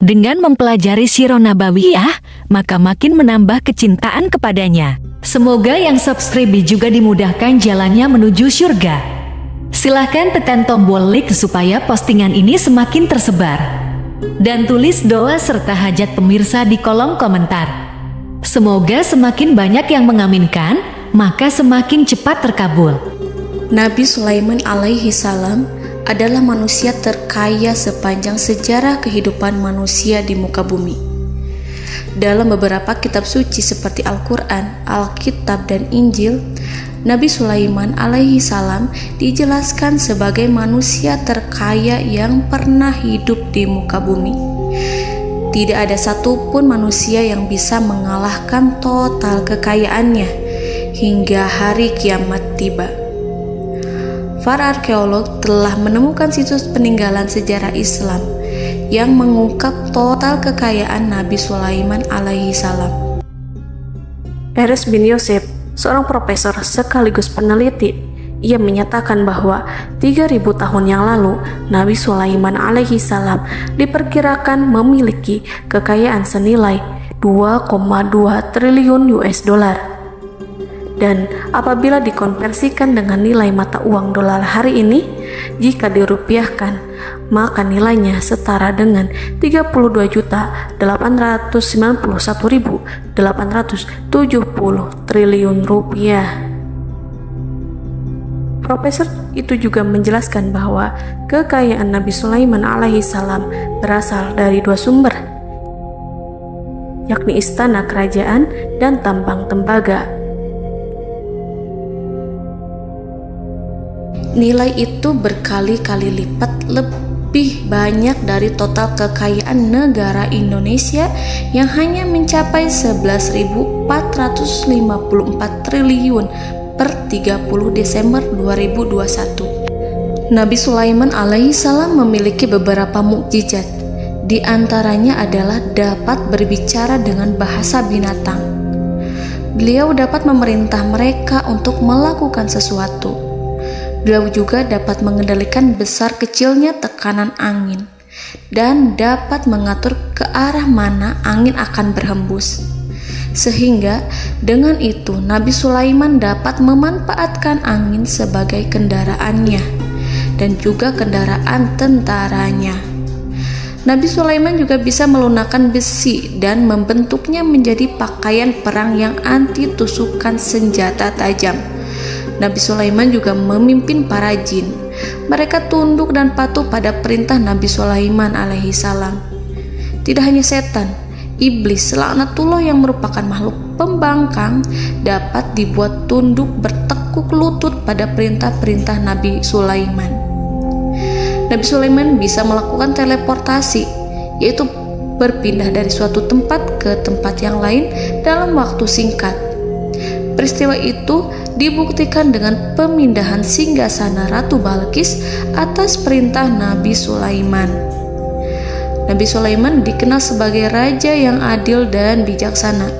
Dengan mempelajari Sirah Nabawiyah, maka makin menambah kecintaan kepadanya. Semoga yang subscribe juga dimudahkan jalannya menuju surga. Silahkan tekan tombol like supaya postingan ini semakin tersebar. Dan tulis doa serta hajat pemirsa di kolom komentar. Semoga semakin banyak yang mengaminkan, maka semakin cepat terkabul. Nabi Sulaiman alaihi salam adalah manusia terkaya sepanjang sejarah kehidupan manusia di muka bumi. Dalam beberapa kitab suci seperti Al-Quran, Alkitab, dan Injil, Nabi Sulaiman alaihi salam dijelaskan sebagai manusia terkaya yang pernah hidup di muka bumi. Tidak ada satupun manusia yang bisa mengalahkan total kekayaannya hingga hari kiamat tiba. Para arkeolog telah menemukan situs peninggalan sejarah Islam yang mengungkap total kekayaan Nabi Sulaiman alaihi salam. Erez bin Yosef, seorang profesor sekaligus peneliti, ia menyatakan bahwa 3.000 tahun yang lalu Nabi Sulaiman alaihi salam diperkirakan memiliki kekayaan senilai 2,2 triliun US dollar. Dan apabila dikonversikan dengan nilai mata uang dolar hari ini, jika dirupiahkan, maka nilainya setara dengan 32.891.870 triliun rupiah. Profesor itu juga menjelaskan bahwa kekayaan Nabi Sulaiman alaihi salam berasal dari dua sumber, yakni istana kerajaan dan tambang tembaga. Nilai itu berkali-kali lipat lebih banyak dari total kekayaan negara Indonesia yang hanya mencapai 11.454 triliun per 30 Desember 2021. Nabi Sulaiman alaihi salam memiliki beberapa mukjizat. Di antaranya adalah dapat berbicara dengan bahasa binatang. Beliau dapat memerintah mereka untuk melakukan sesuatu. Beliau juga dapat mengendalikan besar kecilnya tekanan angin dan dapat mengatur ke arah mana angin akan berhembus. Sehingga dengan itu Nabi Sulaiman dapat memanfaatkan angin sebagai kendaraannya dan juga kendaraan tentaranya. Nabi Sulaiman juga bisa melunakkan besi dan membentuknya menjadi pakaian perang yang anti tusukan senjata tajam. Nabi Sulaiman juga memimpin para jin. Mereka tunduk dan patuh pada perintah Nabi Sulaiman alaihi salam. Tidak hanya setan, iblis laknatullah yang merupakan makhluk pembangkang dapat dibuat tunduk bertekuk lutut pada perintah-perintah Nabi Sulaiman. Nabi Sulaiman bisa melakukan teleportasi, yaitu berpindah dari suatu tempat ke tempat yang lain dalam waktu singkat. Peristiwa itu dibuktikan dengan pemindahan singgasana Ratu Balqis atas perintah Nabi Sulaiman. Nabi Sulaiman dikenal sebagai raja yang adil dan bijaksana.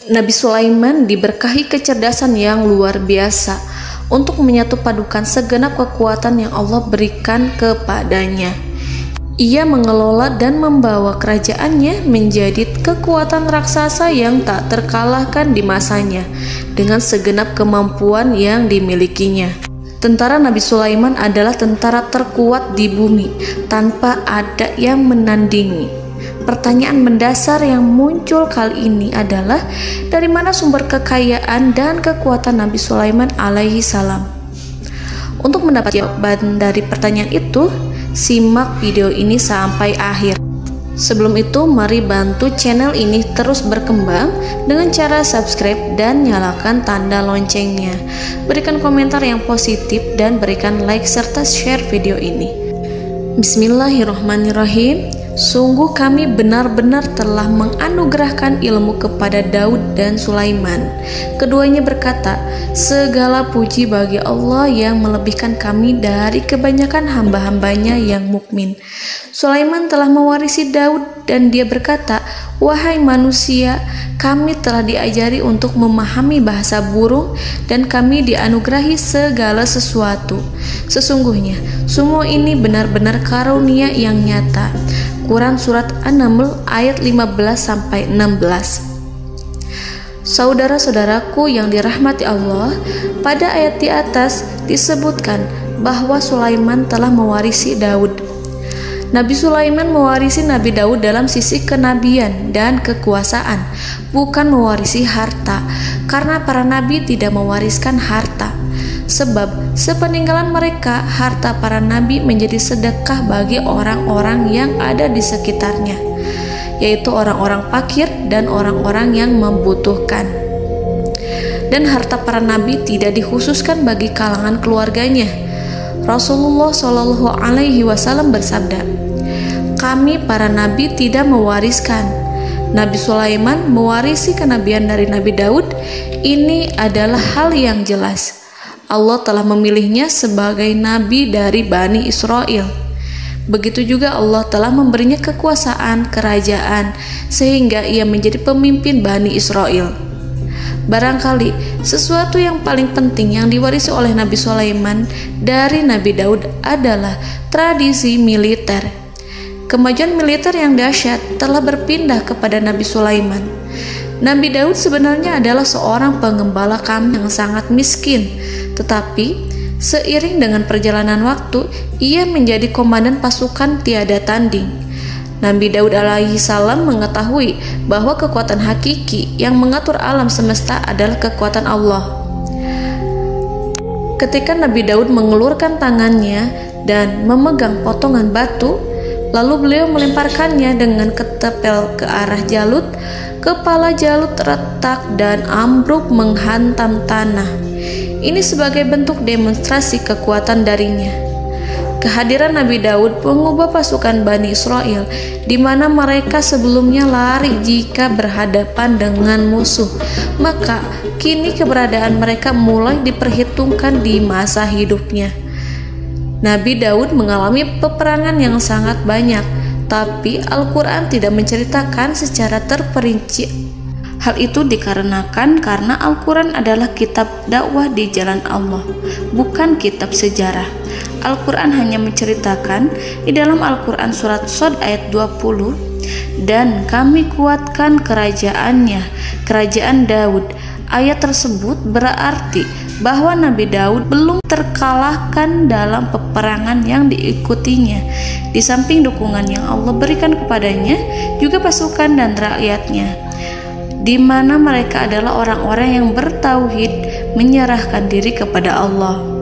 Nabi Sulaiman diberkahi kecerdasan yang luar biasa untuk menyatu padukan segenap kekuatan yang Allah berikan kepadanya. Ia mengelola dan membawa kerajaannya menjadi kekuatan raksasa yang tak terkalahkan di masanya dengan segenap kemampuan yang dimilikinya. Tentara Nabi Sulaiman adalah tentara terkuat di bumi tanpa ada yang menandingi. Pertanyaan mendasar yang muncul kali ini adalah dari mana sumber kekayaan dan kekuatan Nabi Sulaiman alaihi salam? Untuk mendapat jawaban dari pertanyaan itu, simak video ini sampai akhir. Sebelum itu, mari bantu channel ini terus berkembang dengan cara subscribe dan nyalakan tanda loncengnya. Berikan komentar yang positif dan berikan like serta share video ini. Bismillahirrahmanirrahim. Sungguh kami benar-benar telah menganugerahkan ilmu kepada Daud dan Sulaiman. Keduanya berkata, segala puji bagi Allah yang melebihkan kami dari kebanyakan hamba-hambanya yang mukmin. Sulaiman telah mewarisi Daud dan dia berkata, wahai manusia, kami telah diajari untuk memahami bahasa burung dan kami dianugerahi segala sesuatu. Sesungguhnya semua ini benar-benar karunia yang nyata. Quran Surat An-Naml ayat 15-16. Saudara-saudaraku yang dirahmati Allah, pada ayat di atas disebutkan bahwa Sulaiman telah mewarisi Daud. Nabi Sulaiman mewarisi Nabi Daud dalam sisi kenabian dan kekuasaan, bukan mewarisi harta, karena para nabi tidak mewariskan harta. Sebab sepeninggalan mereka, harta para nabi menjadi sedekah bagi orang-orang yang ada di sekitarnya, yaitu orang-orang fakir dan orang-orang yang membutuhkan. Dan harta para nabi tidak dikhususkan bagi kalangan keluarganya. Rasulullah Shallallahu Alaihi Wasallam bersabda, "Kami para nabi tidak mewariskan." Nabi Sulaiman mewarisi kenabian dari Nabi Daud. Ini adalah hal yang jelas. Allah telah memilihnya sebagai nabi dari Bani Israel. Begitu juga Allah telah memberinya kekuasaan kerajaan sehingga ia menjadi pemimpin Bani Israel. Barangkali sesuatu yang paling penting yang diwarisi oleh Nabi Sulaiman dari Nabi Daud adalah tradisi militer. Kemajuan militer yang dahsyat telah berpindah kepada Nabi Sulaiman. Nabi Daud sebenarnya adalah seorang pengembala kambing yang sangat miskin, tetapi seiring dengan perjalanan waktu, ia menjadi komandan pasukan tiada tanding. Nabi Daud alaihi salam mengetahui bahwa kekuatan hakiki yang mengatur alam semesta adalah kekuatan Allah. Ketika Nabi Daud mengelurkan tangannya dan memegang potongan batu, lalu beliau melemparkannya dengan ketepel ke arah Jalut, kepala Jalut retak dan ambruk menghantam tanah. Ini sebagai bentuk demonstrasi kekuatan darinya. Kehadiran Nabi Daud mengubah pasukan Bani Israel, di mana mereka sebelumnya lari jika berhadapan dengan musuh. Maka kini keberadaan mereka mulai diperhitungkan di masa hidupnya. Nabi Daud mengalami peperangan yang sangat banyak, tapi Al-Quran tidak menceritakan secara terperinci. Hal itu dikarenakan karena Al-Quran adalah kitab dakwah di jalan Allah, bukan kitab sejarah. Al-Quran hanya menceritakan di dalam Al-Quran surat Shad ayat 20, "Dan kami kuatkan kerajaannya, kerajaan Daud." Ayat tersebut berarti bahwa Nabi Daud belum terkalahkan dalam peperangan yang diikutinya. Di samping dukungan yang Allah berikan kepadanya, juga pasukan dan rakyatnya, di mana mereka adalah orang-orang yang bertauhid, menyerahkan diri kepada Allah.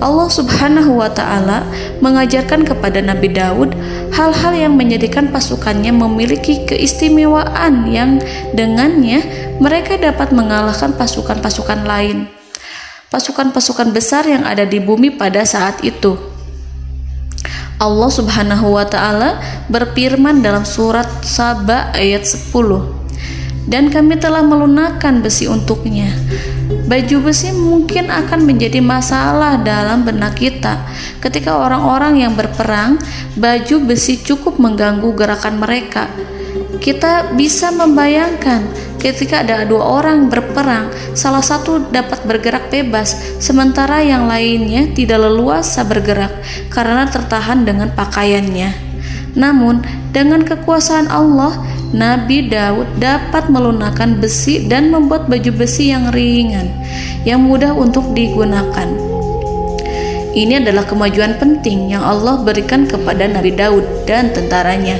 Allah Subhanahu wa Ta'ala mengajarkan kepada Nabi Daud hal-hal yang menjadikan pasukannya memiliki keistimewaan yang dengannya mereka dapat mengalahkan pasukan-pasukan lain, pasukan-pasukan besar yang ada di bumi pada saat itu. Allah Subhanahu wa Ta'ala berfirman dalam surat Saba ayat 10, "Dan kami telah melunakkan besi untuknya." Baju besi mungkin akan menjadi masalah dalam benak kita. Ketika orang-orang yang berperang, baju besi cukup mengganggu gerakan mereka. Kita bisa membayangkan ketika ada dua orang berperang, salah satu dapat bergerak bebas, sementara yang lainnya tidak leluasa bergerak karena tertahan dengan pakaiannya. Namun, dengan kekuasaan Allah, Nabi Daud dapat melunakkan besi dan membuat baju besi yang ringan, yang mudah untuk digunakan. Ini adalah kemajuan penting yang Allah berikan kepada Nabi Daud dan tentaranya.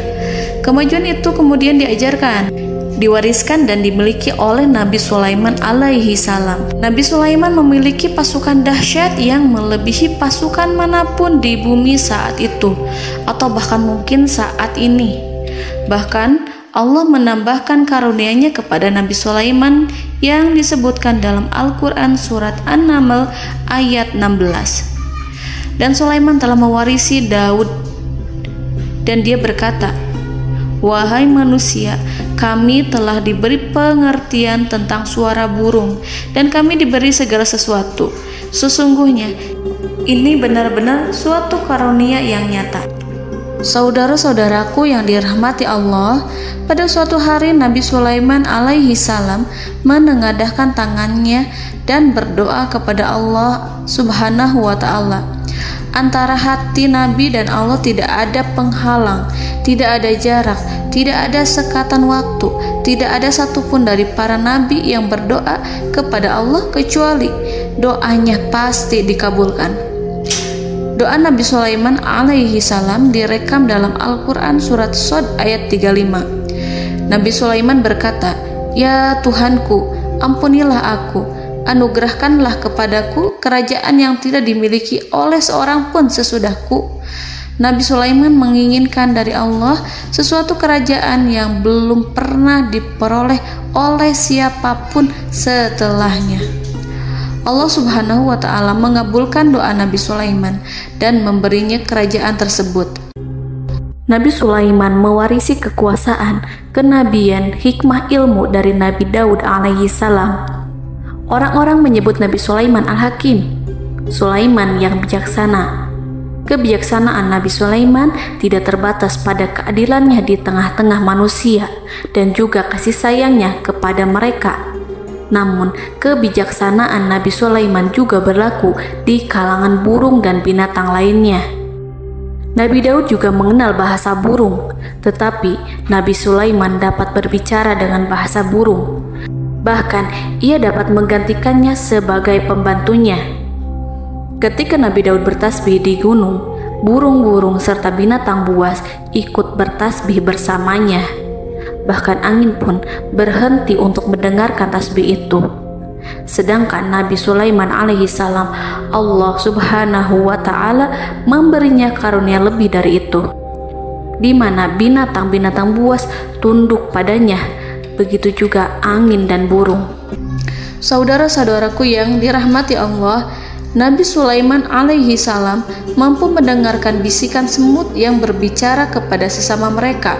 Kemajuan itu kemudian diajarkan, diwariskan dan dimiliki oleh Nabi Sulaiman alaihi salam. Nabi Sulaiman memiliki pasukan dahsyat yang melebihi pasukan manapun di bumi saat itu, atau bahkan mungkin saat ini. Bahkan Allah menambahkan karunia-Nya kepada Nabi Sulaiman yang disebutkan dalam Al-Quran surat An-Naml ayat 16. Dan Sulaiman telah mewarisi Daud, dan dia berkata, "Wahai manusia, kami telah diberi pengertian tentang suara burung, dan kami diberi segala sesuatu. Sesungguhnya ini benar-benar suatu karunia yang nyata." Saudara-saudaraku yang dirahmati Allah, pada suatu hari Nabi Sulaiman alaihi salam menengadahkan tangannya dan berdoa kepada Allah Subhanahu wa ta'ala. Antara hati Nabi dan Allah tidak ada penghalang, tidak ada jarak, tidak ada sekatan waktu, tidak ada satupun dari para nabi yang berdoa kepada Allah kecuali doanya pasti dikabulkan. Doa Nabi Sulaiman alaihi salam direkam dalam Al-Quran surat Shad ayat 35. Nabi Sulaiman berkata, "Ya Tuhanku, ampunilah aku, anugerahkanlah kepadaku kerajaan yang tidak dimiliki oleh seorang pun sesudahku." Nabi Sulaiman menginginkan dari Allah sesuatu kerajaan yang belum pernah diperoleh oleh siapapun setelahnya. Allah Subhanahu wa ta'ala mengabulkan doa Nabi Sulaiman dan memberinya kerajaan tersebut. Nabi Sulaiman mewarisi kekuasaan, kenabian, hikmah ilmu dari Nabi Daud alaihi salam. Orang-orang menyebut Nabi Sulaiman Al-Hakim, Sulaiman yang bijaksana. Kebijaksanaan Nabi Sulaiman tidak terbatas pada keadilannya di tengah-tengah manusia dan juga kasih sayangnya kepada mereka. Namun, kebijaksanaan Nabi Sulaiman juga berlaku di kalangan burung dan binatang lainnya. Nabi Daud juga mengenal bahasa burung, tetapi Nabi Sulaiman dapat berbicara dengan bahasa burung. Bahkan, ia dapat menggantikannya sebagai pembantunya. Ketika Nabi Daud bertasbih di gunung, burung-burung serta binatang buas ikut bertasbih bersamanya. Bahkan angin pun berhenti untuk mendengarkan tasbih itu. Sedangkan Nabi Sulaiman alaihi salam, Allah Subhanahu wa ta'ala memberinya karunia lebih dari itu, di mana binatang-binatang buas tunduk padanya, begitu juga angin dan burung. Saudara-saudaraku yang dirahmati Allah, Nabi Sulaiman alaihi salam mampu mendengarkan bisikan semut yang berbicara kepada sesama mereka.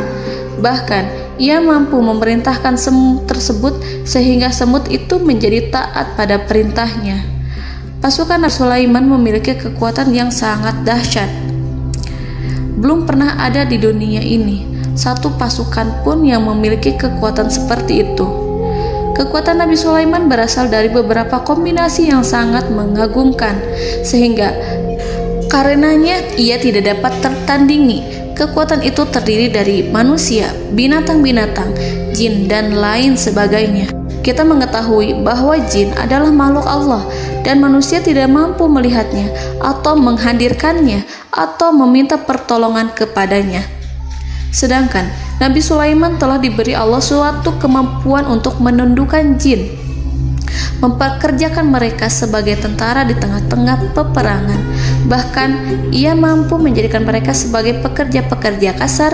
Bahkan ia mampu memerintahkan semut tersebut sehingga semut itu menjadi taat pada perintahnya. Pasukan Nabi Sulaiman memiliki kekuatan yang sangat dahsyat. Belum pernah ada di dunia ini satu pasukan pun yang memiliki kekuatan seperti itu. Kekuatan Nabi Sulaiman berasal dari beberapa kombinasi yang sangat mengagumkan, sehingga karenanya ia tidak dapat tertandingi. Kekuatan itu terdiri dari manusia, binatang-binatang, jin, dan lain sebagainya. Kita mengetahui bahwa jin adalah makhluk Allah dan manusia tidak mampu melihatnya atau menghadirkannya atau meminta pertolongan kepadanya. Sedangkan Nabi Sulaiman telah diberi Allah suatu kemampuan untuk menundukkan jin, memperkerjakan mereka sebagai tentara di tengah-tengah peperangan. Bahkan ia mampu menjadikan mereka sebagai pekerja-pekerja kasar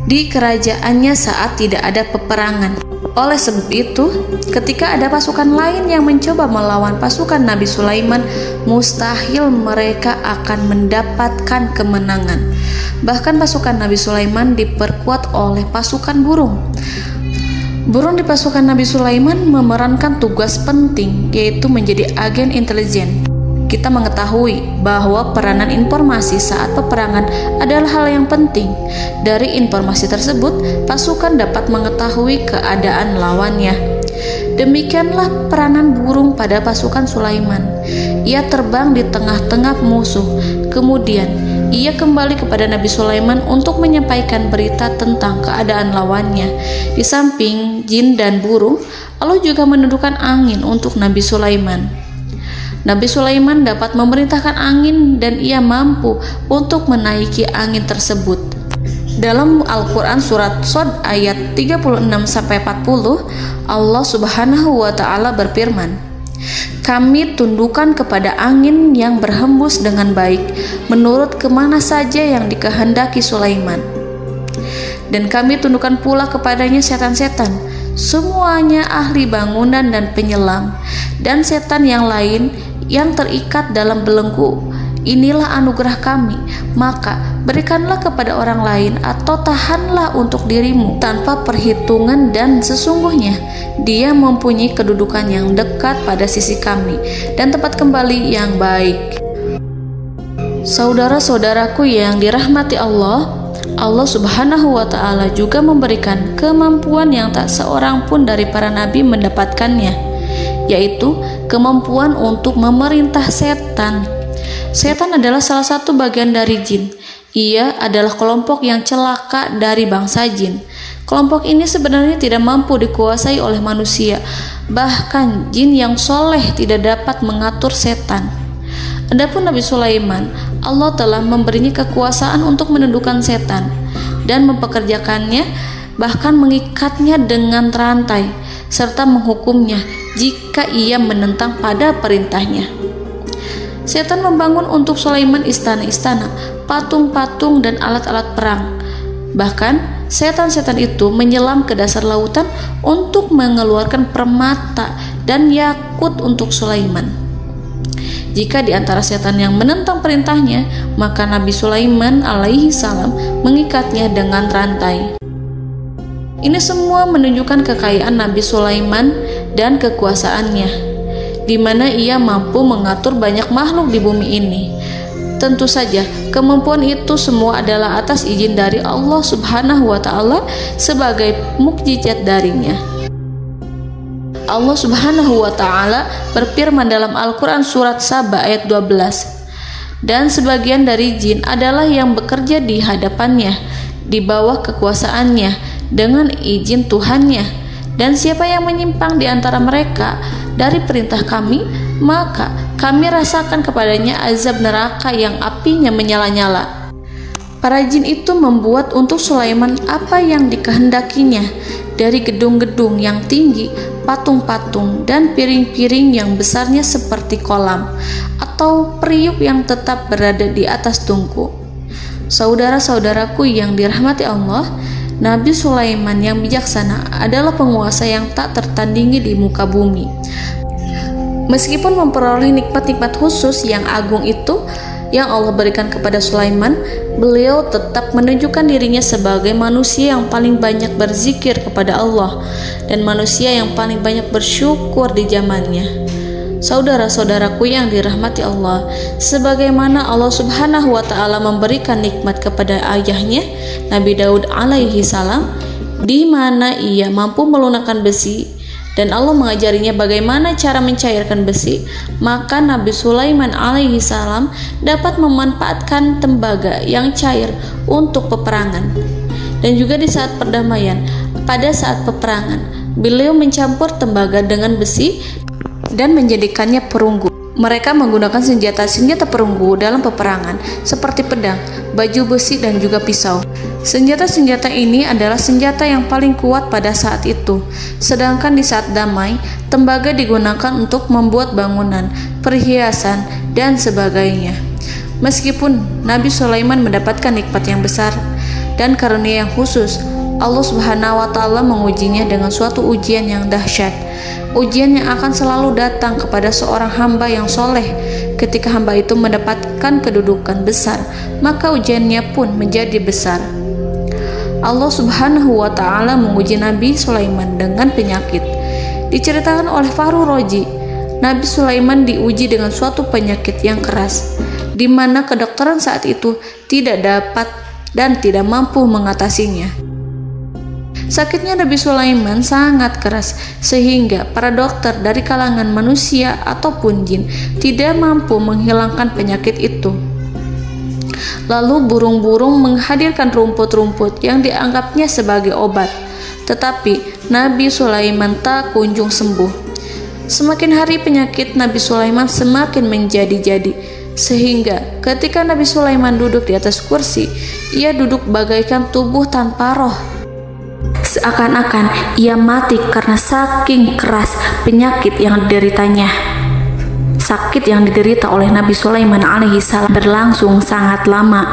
di kerajaannya saat tidak ada peperangan. Oleh sebab itu, ketika ada pasukan lain yang mencoba melawan pasukan Nabi Sulaiman, mustahil mereka akan mendapatkan kemenangan. Bahkan pasukan Nabi Sulaiman diperkuat oleh pasukan burung. Burung di pasukan Nabi Sulaiman memerankan tugas penting, yaitu menjadi agen intelijen. Kita mengetahui bahwa peranan informasi saat peperangan adalah hal yang penting. Dari informasi tersebut, pasukan dapat mengetahui keadaan lawannya. Demikianlah peranan burung pada pasukan Sulaiman. Ia terbang di tengah-tengah musuh. Kemudian, ia kembali kepada Nabi Sulaiman untuk menyampaikan berita tentang keadaan lawannya. Di samping jin dan burung, Allah juga menundukkan angin untuk Nabi Sulaiman. Nabi Sulaiman dapat memerintahkan angin dan ia mampu untuk menaiki angin tersebut. Dalam Al-Quran surat Shad ayat 36-40, Allah Subhanahu wa ta'ala berfirman, "Kami tundukkan kepada angin yang berhembus dengan baik menurut kemana saja yang dikehendaki Sulaiman. Dan kami tundukkan pula kepadanya setan-setan, semuanya ahli bangunan dan penyelam, dan setan yang lain yang terikat dalam belenggu. Inilah anugerah kami, maka berikanlah kepada orang lain atau tahanlah untuk dirimu tanpa perhitungan, dan sesungguhnya dia mempunyai kedudukan yang dekat pada sisi kami dan tempat kembali yang baik." Saudara-saudaraku yang dirahmati Allah, Allah Subhanahu wa Ta'ala juga memberikan kemampuan yang tak seorang pun dari para nabi mendapatkannya, yaitu kemampuan untuk memerintah setan. Setan adalah salah satu bagian dari jin. Ia adalah kelompok yang celaka dari bangsa jin. Kelompok ini sebenarnya tidak mampu dikuasai oleh manusia. Bahkan jin yang soleh tidak dapat mengatur setan. Adapun Nabi Sulaiman, Allah telah memberinya kekuasaan untuk menundukkan setan dan mempekerjakannya, bahkan mengikatnya dengan rantai serta menghukumnya jika ia menentang pada perintahnya. Setan membangun untuk Sulaiman istana-istana, patung-patung dan alat-alat perang. Bahkan setan-setan itu menyelam ke dasar lautan untuk mengeluarkan permata dan yakut untuk Sulaiman. Jika di antara setan yang menentang perintahnya, maka Nabi Sulaiman alaihi salam mengikatnya dengan rantai. Ini semua menunjukkan kekayaan Nabi Sulaiman dan kekuasaannya, di mana ia mampu mengatur banyak makhluk di bumi ini. Tentu saja, kemampuan itu semua adalah atas izin dari Allah Subhanahu wa Ta'ala sebagai mukjizat darinya. Allah Subhanahu wa Ta'ala berfirman dalam Al-Quran surat Saba ayat 12, dan sebagian dari jin adalah yang bekerja di hadapannya di bawah kekuasaannya dengan izin Tuhannya, dan siapa yang menyimpang di antara mereka dari perintah kami, maka kami rasakan kepadanya azab neraka yang apinya menyala-nyala. Para jin itu membuat untuk Sulaiman apa yang dikehendakinya, dari gedung-gedung yang tinggi, patung-patung, dan piring-piring yang besarnya seperti kolam, atau periuk yang tetap berada di atas tungku. Saudara-saudaraku yang dirahmati Allah, Nabi Sulaiman yang bijaksana adalah penguasa yang tak tertandingi di muka bumi. Meskipun memperoleh nikmat-nikmat khusus yang agung itu yang Allah berikan kepada Sulaiman, beliau tetap menunjukkan dirinya sebagai manusia yang paling banyak berzikir kepada Allah dan manusia yang paling banyak bersyukur di zamannya. Saudara-saudaraku yang dirahmati Allah, sebagaimana Allah Subhanahu wa Ta'ala memberikan nikmat kepada ayahnya Nabi Daud alaihi salam, di mana ia mampu melunakkan besi, dan Allah mengajarinya bagaimana cara mencairkan besi, maka Nabi Sulaiman alaihi salam dapat memanfaatkan tembaga yang cair untuk peperangan. Dan juga di saat perdamaian, pada saat peperangan, beliau mencampur tembaga dengan besi dan menjadikannya perunggu. Mereka menggunakan senjata-senjata perunggu dalam peperangan seperti pedang, baju besi, dan juga pisau. Senjata-senjata ini adalah senjata yang paling kuat pada saat itu. Sedangkan di saat damai, tembaga digunakan untuk membuat bangunan, perhiasan, dan sebagainya. Meskipun Nabi Sulaiman mendapatkan nikmat yang besar dan karunia yang khusus, Allah Subhanahu wa Ta'ala mengujinya dengan suatu ujian yang dahsyat. Ujian yang akan selalu datang kepada seorang hamba yang soleh. Ketika hamba itu mendapatkan kedudukan besar, maka ujiannya pun menjadi besar. Allah Subhanahu wa Ta'ala menguji Nabi Sulaiman dengan penyakit. Diceritakan oleh Fahru Roji, Nabi Sulaiman diuji dengan suatu penyakit yang keras, di mana kedokteran saat itu tidak dapat dan tidak mampu mengatasinya. Sakitnya Nabi Sulaiman sangat keras sehingga para dokter dari kalangan manusia ataupun jin tidak mampu menghilangkan penyakit itu. Lalu burung-burung menghadirkan rumput-rumput yang dianggapnya sebagai obat, tetapi Nabi Sulaiman tak kunjung sembuh. Semakin hari penyakit Nabi Sulaiman semakin menjadi-jadi, sehingga ketika Nabi Sulaiman duduk di atas kursi, ia duduk bagaikan tubuh tanpa roh. Seakan-akan ia mati karena saking keras penyakit yang dideritanya. Sakit yang diderita oleh Nabi Sulaiman alaihi salam berlangsung sangat lama.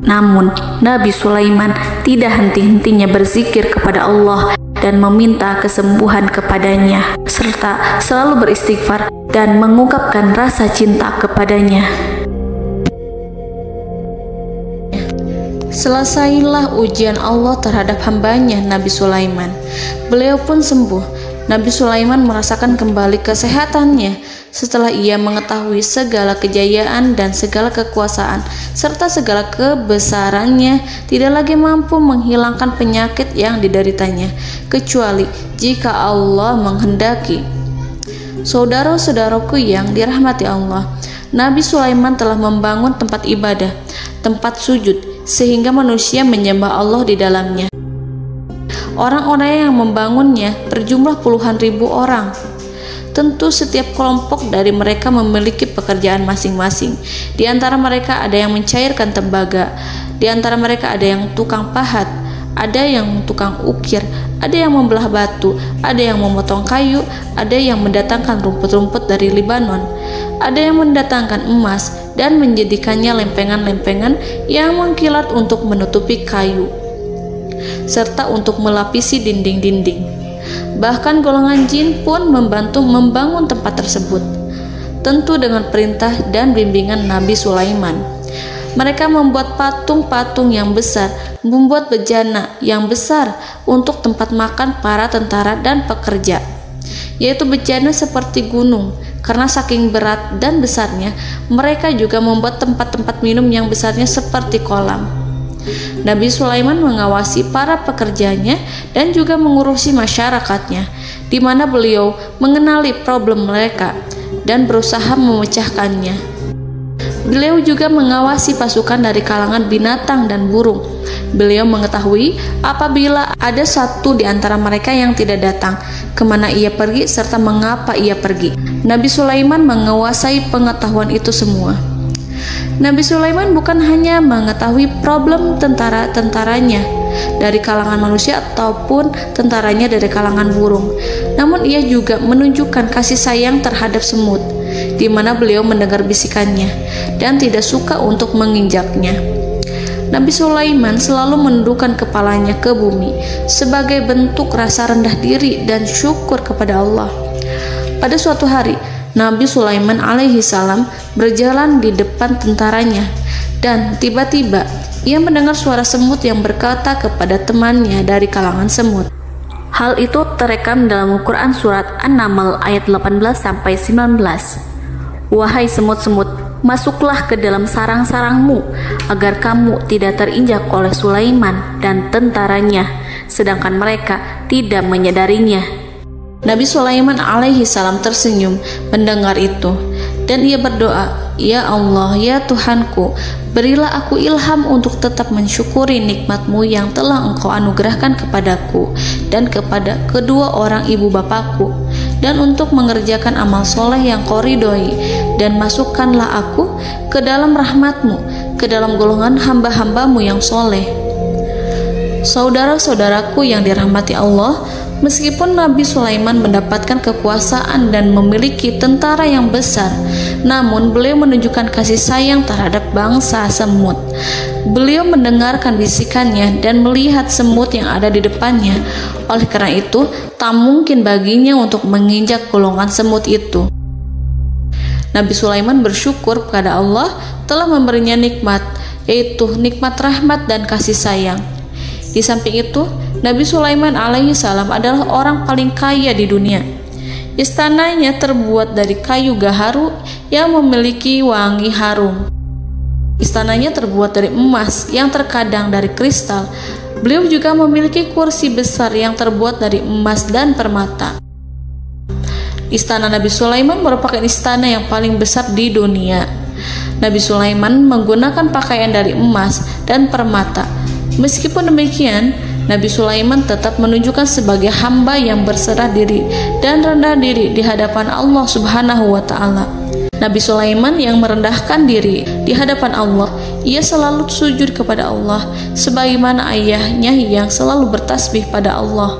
Namun Nabi Sulaiman tidak henti-hentinya berzikir kepada Allah dan meminta kesembuhan kepadanya, serta selalu beristighfar dan mengungkapkan rasa cinta kepadanya. Selesailah ujian Allah terhadap hambanya Nabi Sulaiman. Beliau pun sembuh Nabi Sulaiman merasakan kembali kesehatannya setelah ia mengetahui segala kejayaan dan segala kekuasaan serta segala kebesarannya tidak lagi mampu menghilangkan penyakit yang dideritanya kecuali jika Allah menghendaki. Saudara-saudaraku yang dirahmati Allah, Nabi Sulaiman telah membangun tempat ibadah, tempat sujud, sehingga manusia menyembah Allah di dalamnya. Orang-orang yang membangunnya berjumlah puluhan ribu orang. Tentu setiap kelompok dari mereka memiliki pekerjaan masing-masing. Di antara mereka ada yang mencairkan tembaga, di antara mereka ada yang tukang pahat, ada yang tukang ukir, ada yang membelah batu, ada yang memotong kayu, ada yang mendatangkan rumput-rumput dari Libanon, ada yang mendatangkan emas dan menjadikannya lempengan-lempengan yang mengkilat untuk menutupi kayu serta untuk melapisi dinding-dinding. Bahkan golongan jin pun membantu membangun tempat tersebut, tentu dengan perintah dan bimbingan Nabi Sulaiman. Mereka membuat patung-patung yang besar, membuat bejana yang besar untuk tempat makan para tentara dan pekerja, yaitu bejana seperti gunung. Karena saking berat dan besarnya, mereka juga membuat tempat-tempat minum yang besarnya seperti kolam. Nabi Sulaiman mengawasi para pekerjanya dan juga mengurusi masyarakatnya, di mana beliau mengenali problem mereka dan berusaha memecahkannya. Beliau juga mengawasi pasukan dari kalangan binatang dan burung. Beliau mengetahui apabila ada satu di antara mereka yang tidak datang, kemana ia pergi serta mengapa ia pergi. Nabi Sulaiman menguasai pengetahuan itu semua. Nabi Sulaiman bukan hanya mengetahui problem tentara-tentaranya dari kalangan manusia ataupun tentaranya dari kalangan burung, namun ia juga menunjukkan kasih sayang terhadap semut, di mana beliau mendengar bisikannya dan tidak suka untuk menginjaknya. Nabi Sulaiman selalu menundukkan kepalanya ke bumi sebagai bentuk rasa rendah diri dan syukur kepada Allah. Pada suatu hari, Nabi Sulaiman alaihi salam berjalan di depan tentaranya dan tiba-tiba ia mendengar suara semut yang berkata kepada temannya dari kalangan semut. Hal itu terekam dalam Al-Quran surat An-Naml ayat 18-19. Wahai semut-semut, masuklah ke dalam sarang-sarangmu agar kamu tidak terinjak oleh Sulaiman dan tentaranya, sedangkan mereka tidak menyadarinya. Nabi Sulaiman alaihi salam tersenyum mendengar itu dan ia berdoa, "Ya Allah, ya Tuhanku, berilah aku ilham untuk tetap mensyukuri nikmat-Mu yang telah Engkau anugerahkan kepadaku dan kepada kedua orang ibu bapakku, dan untuk mengerjakan amal soleh yang Kau ridhoi, dan masukkanlah aku ke dalam rahmat-Mu, ke dalam golongan hamba-hamba-Mu yang soleh." Saudara-saudaraku yang dirahmati Allah, meskipun Nabi Sulaiman mendapatkan kekuasaan dan memiliki tentara yang besar, namun beliau menunjukkan kasih sayang terhadap bangsa semut. Beliau mendengarkan bisikannya dan melihat semut yang ada di depannya. Oleh karena itu, tak mungkin baginya untuk menginjak golongan semut itu. Nabi Sulaiman bersyukur kepada Allah telah memberinya nikmat, yaitu nikmat rahmat dan kasih sayang. Di samping itu, Nabi Sulaiman alaihi salam adalah orang paling kaya di dunia. Istananya terbuat dari kayu gaharu yang memiliki wangi harum. Istananya terbuat dari emas yang terkadang dari kristal. Beliau juga memiliki kursi besar yang terbuat dari emas dan permata. Istana Nabi Sulaiman merupakan istana yang paling besar di dunia. Nabi Sulaiman menggunakan pakaian dari emas dan permata. Meskipun demikian, Nabi Sulaiman tetap menunjukkan sebagai hamba yang berserah diri dan rendah diri di hadapan Allah Subhanahu wa Ta'ala. Nabi Sulaiman yang merendahkan diri di hadapan Allah, ia selalu sujud kepada Allah, sebagaimana ayahnya yang selalu bertasbih pada Allah.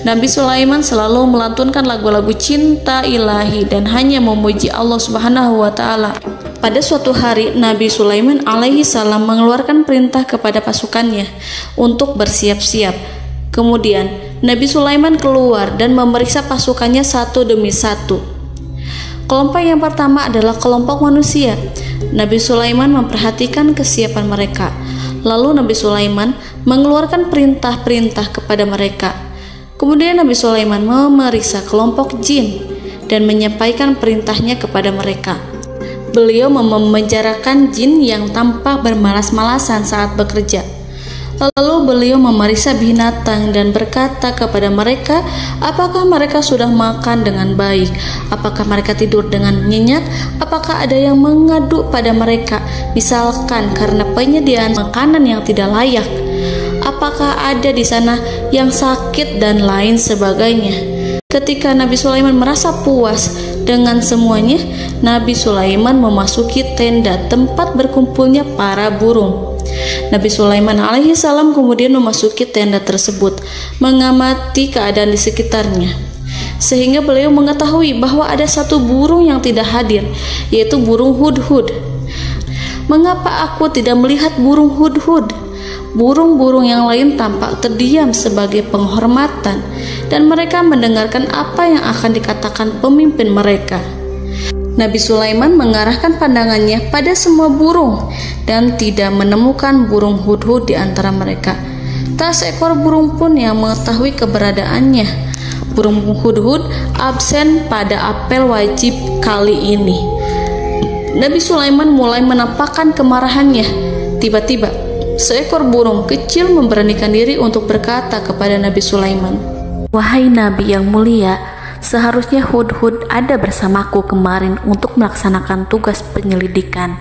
Nabi Sulaiman selalu melantunkan lagu-lagu cinta ilahi dan hanya memuji Allah Subhanahu wa Ta'ala. Pada suatu hari, Nabi Sulaiman alaihi salam mengeluarkan perintah kepada pasukannya untuk bersiap-siap. Kemudian, Nabi Sulaiman keluar dan memeriksa pasukannya satu demi satu. Kelompok yang pertama adalah kelompok manusia. Nabi Sulaiman memperhatikan kesiapan mereka. Lalu Nabi Sulaiman mengeluarkan perintah-perintah kepada mereka. Kemudian Nabi Sulaiman memeriksa kelompok jin dan menyampaikan perintahnya kepada mereka. Beliau memenjarakan jin yang tampak bermalas-malasan saat bekerja. Lalu beliau memeriksa binatang dan berkata kepada mereka, apakah mereka sudah makan dengan baik? Apakah mereka tidur dengan nyenyak? Apakah ada yang mengadu pada mereka, misalkan karena penyediaan makanan yang tidak layak? Apakah ada di sana yang sakit dan lain sebagainya? Ketika Nabi Sulaiman merasa puas dengan semuanya, Nabi Sulaiman memasuki tenda tempat berkumpulnya para burung. Nabi Sulaiman alaihi salam kemudian memasuki tenda tersebut, mengamati keadaan di sekitarnya, sehingga beliau mengetahui bahwa ada satu burung yang tidak hadir, yaitu burung hudhud. Mengapa aku tidak melihat burung hudhud? Burung-burung yang lain tampak terdiam sebagai penghormatan, dan mereka mendengarkan apa yang akan dikatakan pemimpin mereka. Nabi Sulaiman mengarahkan pandangannya pada semua burung dan tidak menemukan burung hudhud di antara mereka. Tak seekor burung pun yang mengetahui keberadaannya. Burung hudhud absen pada apel wajib kali ini. Nabi Sulaiman mulai menampakkan kemarahannya. Tiba-tiba, seekor burung kecil memberanikan diri untuk berkata kepada Nabi Sulaiman, "Wahai Nabi yang mulia, seharusnya hudhud ada bersamaku kemarin untuk melaksanakan tugas penyelidikan.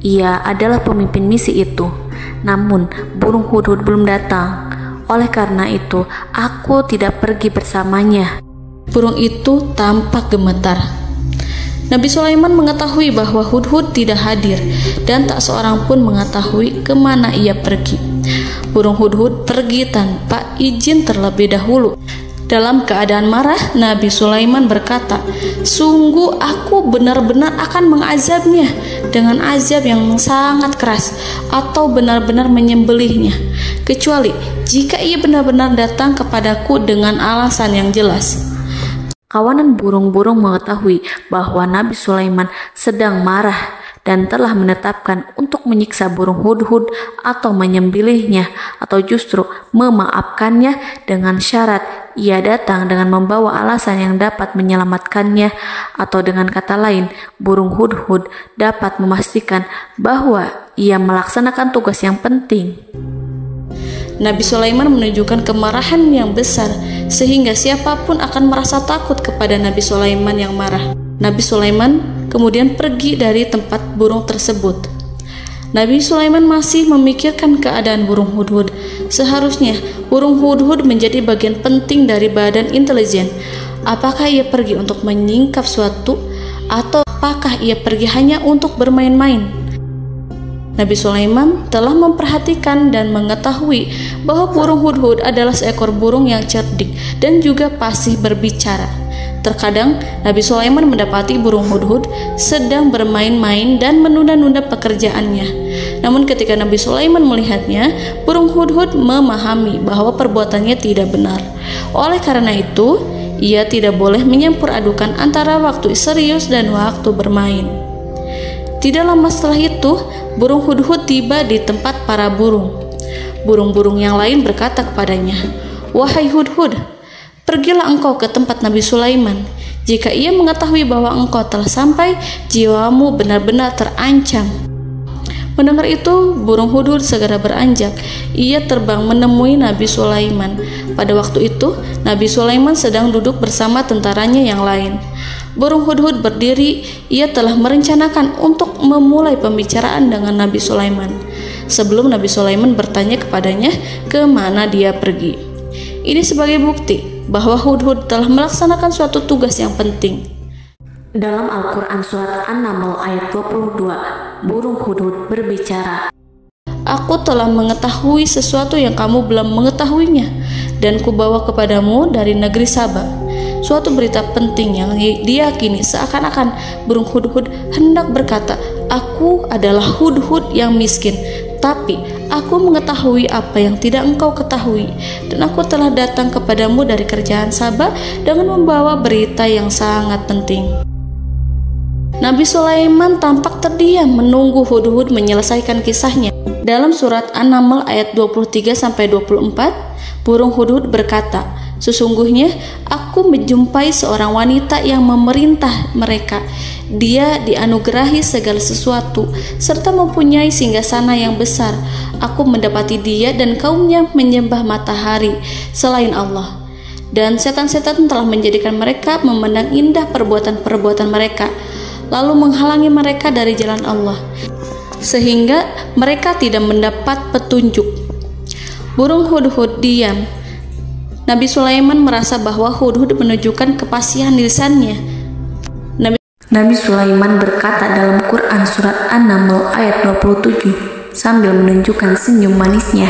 Ia adalah pemimpin misi itu. Namun, burung hudhud belum datang. Oleh karena itu, aku tidak pergi bersamanya." Burung itu tampak gemetar. Nabi Sulaiman mengetahui bahwa hudhud tidak hadir dan tak seorang pun mengetahui kemana ia pergi. Burung hudhud pergi tanpa izin terlebih dahulu. Dalam keadaan marah, Nabi Sulaiman berkata, "Sungguh aku benar-benar akan mengazabnya dengan azab yang sangat keras atau benar-benar menyembelihnya, kecuali jika ia benar-benar datang kepadaku dengan alasan yang jelas." Kawanan burung-burung mengetahui bahwa Nabi Sulaiman sedang marah dan telah menetapkan untuk menyiksa burung hudhud atau menyembelihnya atau justru memaafkannya dengan syarat ia datang dengan membawa alasan yang dapat menyelamatkannya, atau dengan kata lain, burung hudhud dapat memastikan bahwa ia melaksanakan tugas yang penting. Nabi Sulaiman menunjukkan kemarahan yang besar sehingga siapapun akan merasa takut kepada Nabi Sulaiman yang marah. Nabi Sulaiman kemudian pergi dari tempat burung tersebut. Nabi Sulaiman masih memikirkan keadaan burung hudhud. Seharusnya burung hudhud menjadi bagian penting dari badan intelijen. Apakah ia pergi untuk menyingkap suatu, atau apakah ia pergi hanya untuk bermain-main? Nabi Sulaiman telah memperhatikan dan mengetahui bahwa burung hudhud adalah seekor burung yang cerdik dan juga fasih berbicara. Terkadang Nabi Sulaiman mendapati burung hudhud sedang bermain-main dan menunda-nunda pekerjaannya. Namun ketika Nabi Sulaiman melihatnya, burung hudhud memahami bahwa perbuatannya tidak benar. Oleh karena itu, ia tidak boleh menyampur adukan antara waktu serius dan waktu bermain. Tidak lama setelah itu, burung hudhud tiba di tempat para burung. Burung-burung yang lain berkata kepadanya, "Wahai hudhud, pergilah engkau ke tempat Nabi Sulaiman. Jika ia mengetahui bahwa engkau telah sampai, jiwamu benar-benar terancam." Mendengar itu, burung hudhud segera beranjak. Ia terbang menemui Nabi Sulaiman. Pada waktu itu, Nabi Sulaiman sedang duduk bersama tentaranya yang lain. Burung hudhud berdiri. Ia telah merencanakan untuk memulai pembicaraan dengan Nabi Sulaiman sebelum Nabi Sulaiman bertanya kepadanya kemana dia pergi. Ini sebagai bukti bahwa hudhud telah melaksanakan suatu tugas yang penting. Dalam Al-Quran Surat An-Naml ayat 22, burung hudhud berbicara, "Aku telah mengetahui sesuatu yang kamu belum mengetahuinya, dan kubawa kepadamu dari negeri Saba suatu berita penting yang diyakini seakan-akan burung hudhud hendak berkata, 'Aku adalah hudhud yang miskin, tapi aku mengetahui apa yang tidak engkau ketahui, dan aku telah datang kepadamu dari kerajaan Saba dengan membawa berita yang sangat penting.'" Nabi Sulaiman tampak terdiam menunggu hudhud menyelesaikan kisahnya. Dalam surat An-Naml ayat 23-24, burung hudhud berkata, Sesungguhnya aku menjumpai seorang wanita yang memerintah mereka. Dia dianugerahi segala sesuatu serta mempunyai singgasana yang besar. Aku mendapati dia dan kaumnya menyembah matahari selain Allah. Dan setan-setan telah menjadikan mereka memandang indah perbuatan-perbuatan mereka, lalu menghalangi mereka dari jalan Allah, sehingga mereka tidak mendapat petunjuk. Burung hudhud diam. Nabi Sulaiman merasa bahwa hudhud menunjukkan kepasihan lisannya. Nabi Sulaiman berkata dalam Quran surat An-Naml ayat 27 sambil menunjukkan senyum manisnya.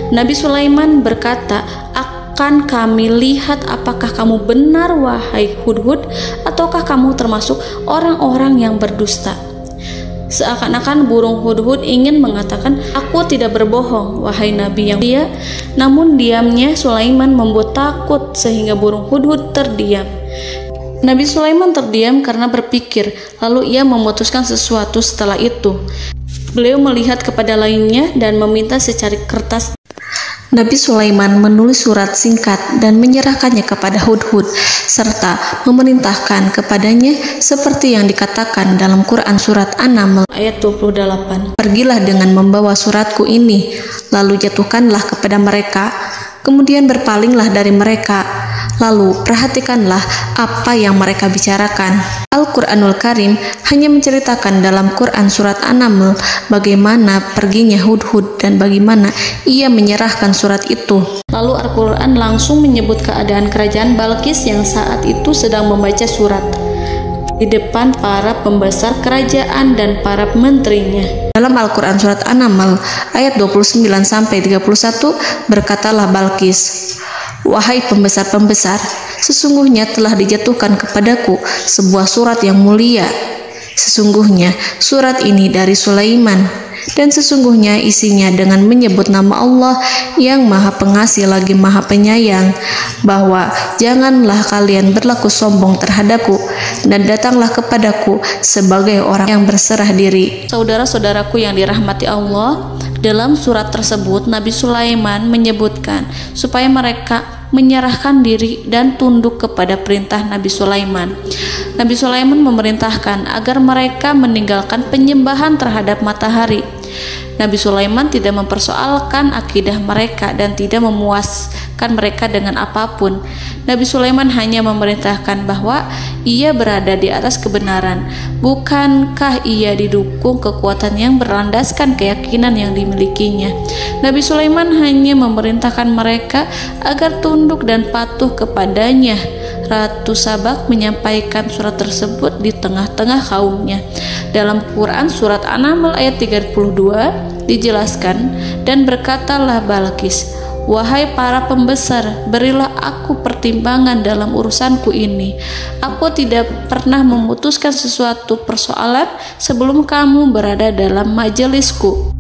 Nabi Sulaiman berkata, "Akan kami lihat apakah kamu benar wahai hudhud, ataukah kamu termasuk orang-orang yang berdusta." Seakan-akan burung hudhud ingin mengatakan, "Aku tidak berbohong, wahai Nabi yang mulia." Namun diamnya Sulaiman membuat takut sehingga burung hudhud terdiam. Nabi Sulaiman terdiam karena berpikir, lalu ia memutuskan sesuatu setelah itu. Beliau melihat kepada lainnya dan meminta secari kertas. Nabi Sulaiman menulis surat singkat dan menyerahkannya kepada hudhud serta memerintahkan kepadanya seperti yang dikatakan dalam Quran surat An-Naml ayat 28. "Pergilah dengan membawa suratku ini, lalu jatuhkanlah kepada mereka, kemudian berpalinglah dari mereka, lalu perhatikanlah apa yang mereka bicarakan." Al-Quranul Karim hanya menceritakan dalam Quran surat An-Naml bagaimana perginya hudhud dan bagaimana ia menyerahkan surat itu. Lalu Al-Quran langsung menyebut keadaan kerajaan Balqis yang saat itu sedang membaca surat di depan para pembesar kerajaan dan para menterinya. Dalam Al-Quran surat An-Naml ayat 29-31 berkatalah Balqis, "Wahai pembesar-pembesar, sesungguhnya telah dijatuhkan kepadaku sebuah surat yang mulia. Sesungguhnya surat ini dari Sulaiman, dan sesungguhnya isinya dengan menyebut nama Allah yang Maha Pengasih lagi Maha Penyayang, bahwa janganlah kalian berlaku sombong terhadapku, dan datanglah kepadaku sebagai orang yang berserah diri." Saudara-saudaraku yang dirahmati Allah, dalam surat tersebut Nabi Sulaiman menyebutkan supaya mereka menyerahkan diri dan tunduk kepada perintah Nabi Sulaiman. Nabi Sulaiman memerintahkan agar mereka meninggalkan penyembahan terhadap matahari. Nabi Sulaiman tidak mempersoalkan akidah mereka dan tidak memuaskan mereka dengan apapun. Nabi Sulaiman hanya memerintahkan bahwa ia berada di atas kebenaran. Bukankah ia didukung kekuatan yang berlandaskan keyakinan yang dimilikinya? Nabi Sulaiman hanya memerintahkan mereka agar tunduk dan patuh kepadanya. Ratu Sabak menyampaikan surat tersebut di tengah-tengah kaumnya. Dalam Quran surat An-Naml ayat 32 dijelaskan, "Dan berkatalah Balqis, wahai para pembesar, berilah aku pertimbangan dalam urusanku ini. Aku tidak pernah memutuskan sesuatu persoalan sebelum kamu berada dalam majelisku."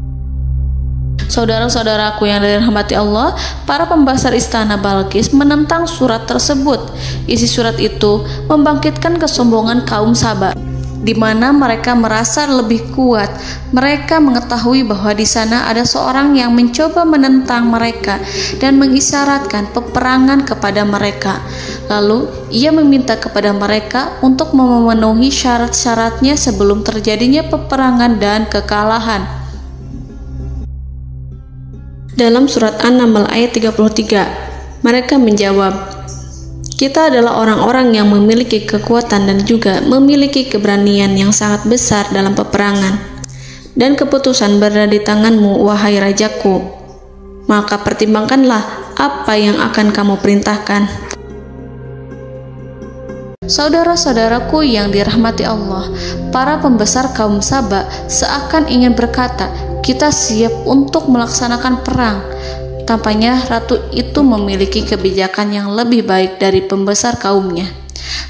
Saudara-saudaraku yang dirahmati Allah, para pembesar istana Balqis menentang surat tersebut. Isi surat itu membangkitkan kesombongan kaum Sabak, di mana mereka merasa lebih kuat. Mereka mengetahui bahwa di sana ada seorang yang mencoba menentang mereka dan mengisyaratkan peperangan kepada mereka. Lalu ia meminta kepada mereka untuk memenuhi syarat-syaratnya sebelum terjadinya peperangan dan kekalahan. Dalam surat An-Naml ayat 33, mereka menjawab, "Kita adalah orang-orang yang memiliki kekuatan dan juga memiliki keberanian yang sangat besar dalam peperangan. Dan keputusan berada di tanganmu, wahai rajaku. Maka pertimbangkanlah apa yang akan kamu perintahkan." Saudara-saudaraku yang dirahmati Allah, para pembesar kaum Sabak seakan ingin berkata, "Kita siap untuk melaksanakan perang." Tampaknya ratu itu memiliki kebijakan yang lebih baik dari pembesar kaumnya.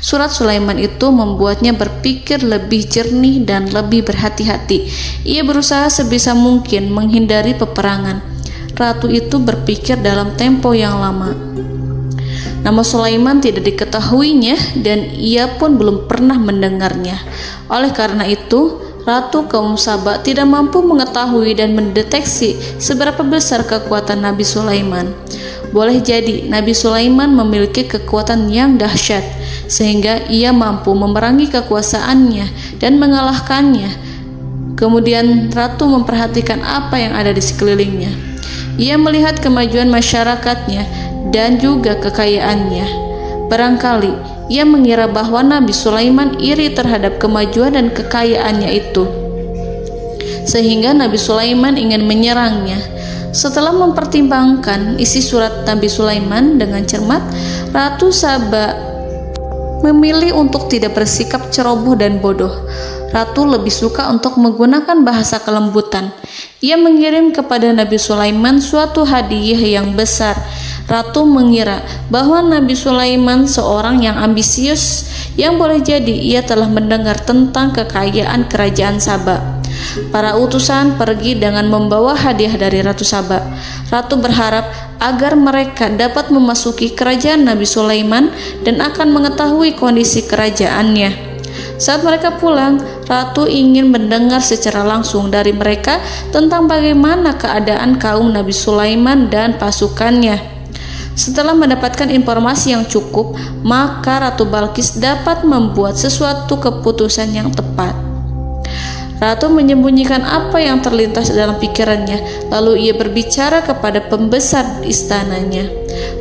Surat Sulaiman itu membuatnya berpikir lebih jernih dan lebih berhati-hati. Ia berusaha sebisa mungkin menghindari peperangan. Ratu itu berpikir dalam tempo yang lama. Nama Sulaiman tidak diketahuinya dan ia pun belum pernah mendengarnya. Oleh karena itu, Ratu kaum Sabak tidak mampu mengetahui dan mendeteksi seberapa besar kekuatan Nabi Sulaiman. boleh jadi Nabi Sulaiman memiliki kekuatan yang dahsyat sehingga ia mampu memerangi kekuasaannya dan mengalahkannya. Kemudian ratu memperhatikan apa yang ada di sekelilingnya. Ia melihat kemajuan masyarakatnya dan juga kekayaannya. Barangkali ia mengira bahwa Nabi Sulaiman iri terhadap kemajuan dan kekayaannya itu, sehingga Nabi Sulaiman ingin menyerangnya. Setelah mempertimbangkan isi surat Nabi Sulaiman dengan cermat, Ratu Saba memilih untuk tidak bersikap ceroboh dan bodoh. Ratu lebih suka untuk menggunakan bahasa kelembutan. Ia mengirim kepada Nabi Sulaiman suatu hadiah yang besar. Ratu mengira bahwa Nabi Sulaiman seorang yang ambisius, yang boleh jadi ia telah mendengar tentang kekayaan kerajaan Saba. Para utusan pergi dengan membawa hadiah dari Ratu Saba. Ratu berharap agar mereka dapat memasuki kerajaan Nabi Sulaiman dan akan mengetahui kondisi kerajaannya. Saat mereka pulang, Ratu ingin mendengar secara langsung dari mereka tentang bagaimana keadaan kaum Nabi Sulaiman dan pasukannya. Setelah mendapatkan informasi yang cukup, maka Ratu Balqis dapat membuat sesuatu keputusan yang tepat. Ratu menyembunyikan apa yang terlintas dalam pikirannya, lalu ia berbicara kepada pembesar istananya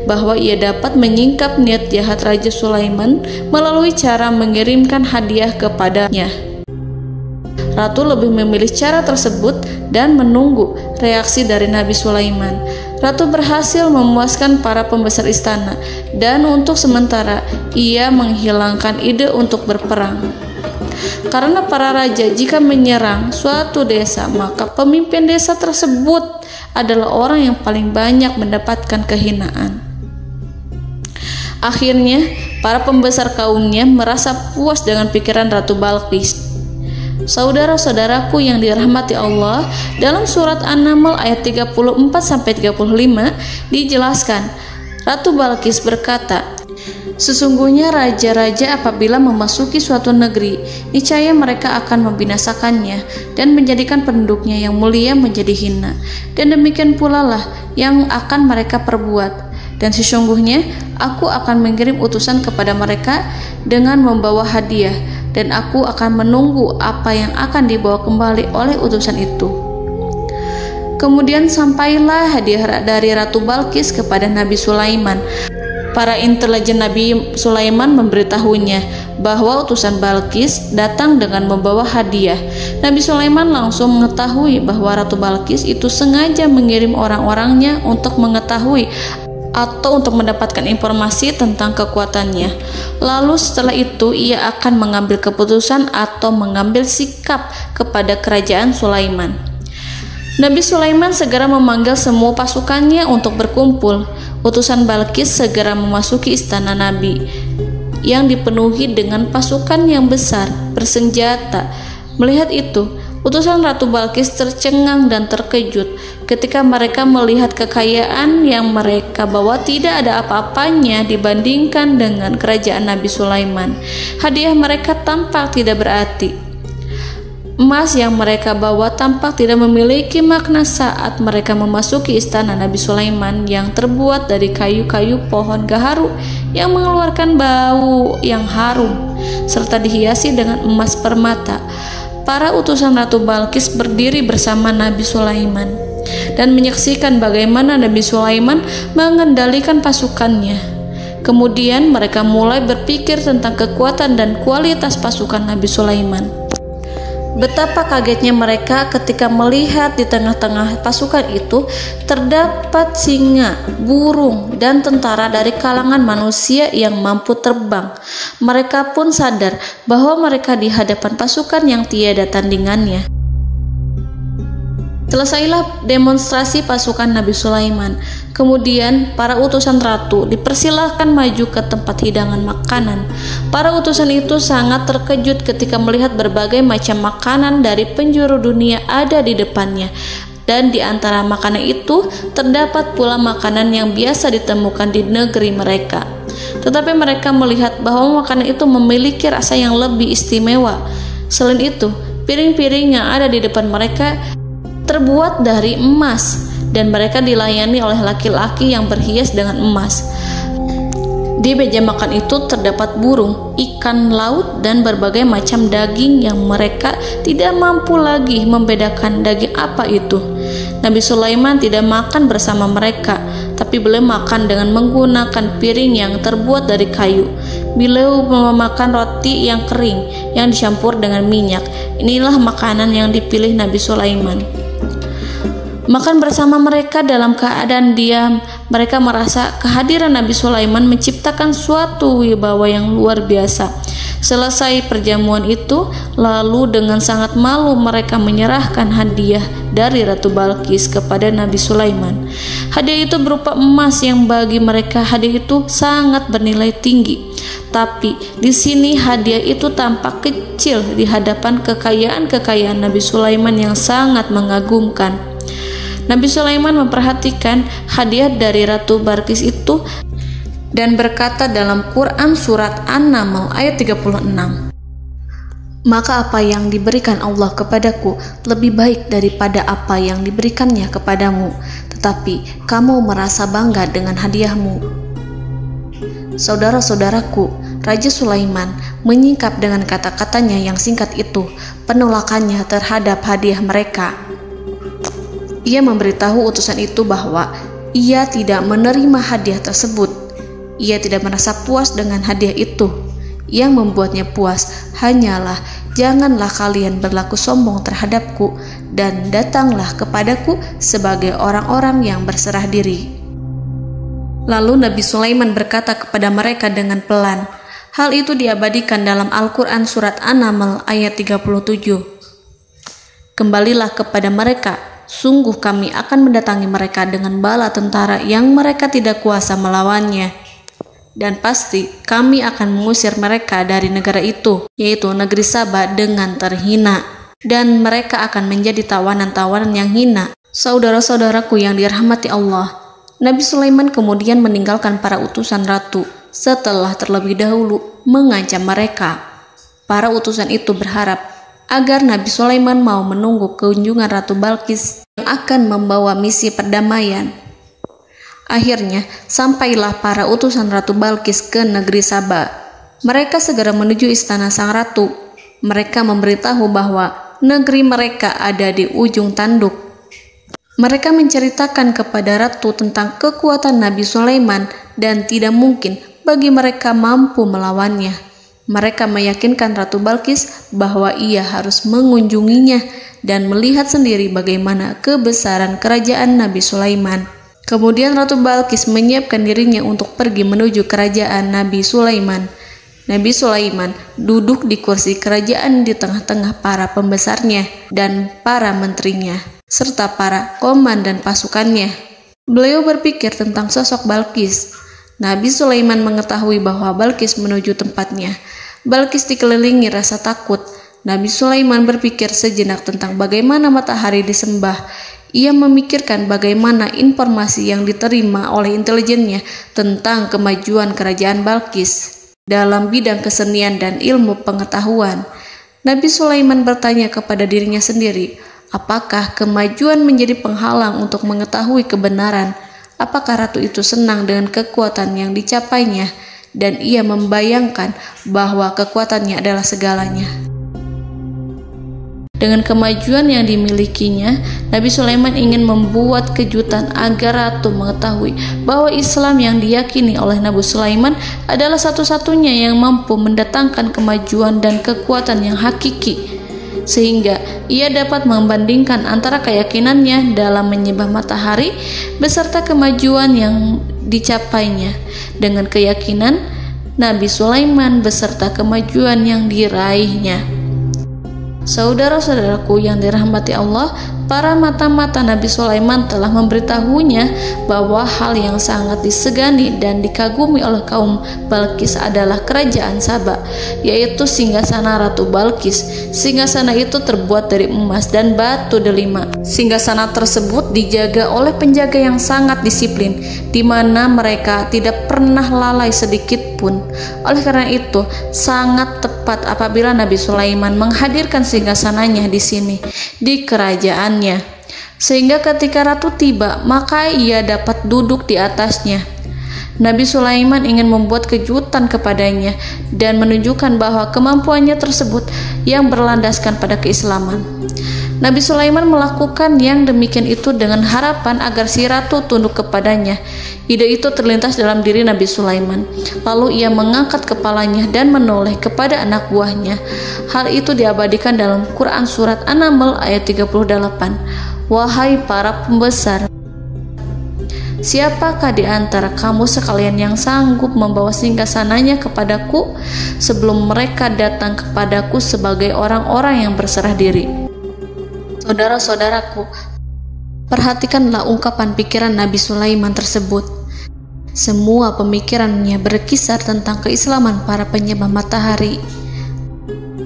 bahwa ia dapat menyingkap niat jahat Raja Sulaiman melalui cara mengirimkan hadiah kepadanya. Ratu lebih memilih cara tersebut dan menunggu reaksi dari Nabi Sulaiman. Ratu berhasil memuaskan para pembesar istana, dan untuk sementara ia menghilangkan ide untuk berperang. Karena para raja jika menyerang suatu desa, maka pemimpin desa tersebut adalah orang yang paling banyak mendapatkan kehinaan. Akhirnya, para pembesar kaumnya merasa puas dengan pikiran Ratu Balqis. Saudara-saudaraku yang dirahmati Allah, dalam surat An-Naml ayat 34-35 dijelaskan, Ratu Balqis berkata, "Sesungguhnya raja-raja apabila memasuki suatu negeri, niscaya mereka akan membinasakannya dan menjadikan penduduknya yang mulia menjadi hina. Dan demikian pula lah yang akan mereka perbuat. Dan sesungguhnya aku akan mengirim utusan kepada mereka dengan membawa hadiah, dan aku akan menunggu apa yang akan dibawa kembali oleh utusan itu." Kemudian sampailah hadiah dari Ratu Balqis kepada Nabi Sulaiman. Para intelijen Nabi Sulaiman memberitahunya bahwa utusan Balqis datang dengan membawa hadiah. Nabi Sulaiman langsung mengetahui bahwa Ratu Balqis itu sengaja mengirim orang-orangnya untuk mengetahui atau untuk mendapatkan informasi tentang kekuatannya. Lalu setelah itu ia akan mengambil keputusan atau mengambil sikap kepada kerajaan Sulaiman. Nabi Sulaiman segera memanggil semua pasukannya untuk berkumpul. Utusan Balqis segera memasuki istana Nabi yang dipenuhi dengan pasukan yang besar bersenjata. Melihat itu, utusan Ratu Balqis tercengang dan terkejut ketika mereka melihat kekayaan yang mereka bawa tidak ada apa-apanya dibandingkan dengan kerajaan Nabi Sulaiman. Hadiah mereka tampak tidak berarti. Emas yang mereka bawa tampak tidak memiliki makna saat mereka memasuki istana Nabi Sulaiman yang terbuat dari kayu-kayu pohon gaharu yang mengeluarkan bau yang harum serta dihiasi dengan emas permata. Para utusan Ratu Balqis berdiri bersama Nabi Sulaiman dan menyaksikan bagaimana Nabi Sulaiman mengendalikan pasukannya. Kemudian mereka mulai berpikir tentang kekuatan dan kualitas pasukan Nabi Sulaiman. Betapa kagetnya mereka ketika melihat di tengah-tengah pasukan itu terdapat singa, burung, dan tentara dari kalangan manusia yang mampu terbang. Mereka pun sadar bahwa mereka di hadapan pasukan yang tiada tandingannya. Selesailah demonstrasi pasukan Nabi Sulaiman. Kemudian para utusan ratu dipersilahkan maju ke tempat hidangan makanan. Para utusan itu sangat terkejut ketika melihat berbagai macam makanan dari penjuru dunia ada di depannya. Dan di antara makanan itu terdapat pula makanan yang biasa ditemukan di negeri mereka. Tetapi mereka melihat bahwa makanan itu memiliki rasa yang lebih istimewa. Selain itu, piring-piring yang ada di depan mereka terbuat dari emas dan mereka dilayani oleh laki-laki yang berhias dengan emas. Di meja makan itu terdapat burung, ikan laut, dan berbagai macam daging yang mereka tidak mampu lagi membedakan daging apa itu. Nabi Sulaiman tidak makan bersama mereka, tapi beliau makan dengan menggunakan piring yang terbuat dari kayu. Beliau memakan roti yang kering yang dicampur dengan minyak. Inilah makanan yang dipilih Nabi Sulaiman. Makan bersama mereka dalam keadaan diam, mereka merasa kehadiran Nabi Sulaiman menciptakan suatu wibawa yang luar biasa. Selesai perjamuan itu, lalu dengan sangat malu mereka menyerahkan hadiah dari Ratu Balqis kepada Nabi Sulaiman. Hadiah itu berupa emas yang bagi mereka hadiah itu sangat bernilai tinggi. Tapi di sini hadiah itu tampak kecil di hadapan kekayaan Nabi Sulaiman yang sangat mengagumkan. Nabi Sulaiman memperhatikan hadiah dari Ratu Balqis itu dan berkata dalam Quran surat An-Naml ayat 36, "Maka apa yang diberikan Allah kepadaku lebih baik daripada apa yang diberikannya kepadamu, tetapi kamu merasa bangga dengan hadiahmu." Saudara-saudaraku, Raja Sulaiman menyingkap dengan kata-katanya yang singkat itu penolakannya terhadap hadiah mereka. Ia memberitahu utusan itu bahwa ia tidak menerima hadiah tersebut. Ia tidak merasa puas dengan hadiah itu. Yang membuatnya puas hanyalah, janganlah kalian berlaku sombong terhadapku dan datanglah kepadaku sebagai orang-orang yang berserah diri. Lalu Nabi Sulaiman berkata kepada mereka dengan pelan. Hal itu diabadikan dalam Al-Quran surat An-Naml ayat 37. "Kembalilah kepada mereka, sungguh kami akan mendatangi mereka dengan bala tentara yang mereka tidak kuasa melawannya. Dan pasti kami akan mengusir mereka dari negara itu, yaitu negeri Saba, dengan terhina. Dan mereka akan menjadi tawanan-tawanan yang hina." Saudara-saudaraku yang dirahmati Allah, Nabi Sulaiman kemudian meninggalkan para utusan ratu setelah terlebih dahulu mengancam mereka. Para utusan itu berharap agar Nabi Sulaiman mau menunggu kunjungan Ratu Balqis yang akan membawa misi perdamaian. Akhirnya, sampailah para utusan Ratu Balqis ke negeri Saba. Mereka segera menuju istana sang ratu. Mereka memberitahu bahwa negeri mereka ada di ujung tanduk. Mereka menceritakan kepada ratu tentang kekuatan Nabi Sulaiman dan tidak mungkin bagi mereka mampu melawannya. Mereka meyakinkan Ratu Balqis bahwa ia harus mengunjunginya dan melihat sendiri bagaimana kebesaran kerajaan Nabi Sulaiman. Kemudian Ratu Balqis menyiapkan dirinya untuk pergi menuju kerajaan Nabi Sulaiman. Nabi Sulaiman duduk di kursi kerajaan di tengah-tengah para pembesarnya dan para menterinya, serta para komandan pasukannya. Beliau berpikir tentang sosok Balqis. Nabi Sulaiman mengetahui bahwa Balqis menuju tempatnya. Balqis dikelilingi rasa takut. Nabi Sulaiman berpikir sejenak tentang bagaimana matahari disembah. Ia memikirkan bagaimana informasi yang diterima oleh intelijennya tentang kemajuan kerajaan Balqis dalam bidang kesenian dan ilmu pengetahuan. Nabi Sulaiman bertanya kepada dirinya sendiri, apakah kemajuan menjadi penghalang untuk mengetahui kebenaran? Apakah ratu itu senang dengan kekuatan yang dicapainya? Dan ia membayangkan bahwa kekuatannya adalah segalanya. Dengan kemajuan yang dimilikinya, Nabi Sulaiman ingin membuat kejutan agar ratu mengetahui bahwa Islam yang diyakini oleh Nabi Sulaiman adalah satu-satunya yang mampu mendatangkan kemajuan dan kekuatan yang hakiki, sehingga ia dapat membandingkan antara keyakinannya dalam menyembah matahari beserta kemajuan yang dicapainya dengan keyakinan Nabi Sulaiman beserta kemajuan yang diraihnya. Saudara-saudaraku yang dirahmati Allah, para mata-mata Nabi Sulaiman telah memberitahunya bahwa hal yang sangat disegani dan dikagumi oleh kaum Balqis adalah kerajaan Saba, yaitu singgasana Ratu Balqis. Singgasana itu terbuat dari emas dan batu delima. Singgasana tersebut dijaga oleh penjaga yang sangat disiplin, di mana mereka tidak pernah lalai sedikit pun. Oleh karena itu, sangat tepat apabila Nabi Sulaiman menghadirkan singgasananya di sini, di kerajaannya. sehingga ketika ratu tiba, maka ia dapat duduk di atasnya. Nabi Sulaiman ingin membuat kejutan kepadanya dan menunjukkan bahwa kemampuannya tersebut yang berlandaskan pada keislaman. Nabi Sulaiman melakukan yang demikian itu dengan harapan agar si ratu tunduk kepadanya. Ide itu terlintas dalam diri Nabi Sulaiman. Lalu ia mengangkat kepalanya dan menoleh kepada anak buahnya. Hal itu diabadikan dalam Quran Surat An-Naml ayat 38. Wahai para pembesar, siapakah di antara kamu sekalian yang sanggup membawa singgasananya kepadaku sebelum mereka datang kepadaku sebagai orang-orang yang berserah diri? Saudara-saudaraku, perhatikanlah ungkapan pikiran Nabi Sulaiman tersebut. Semua pemikirannya berkisar tentang keislaman para penyembah matahari,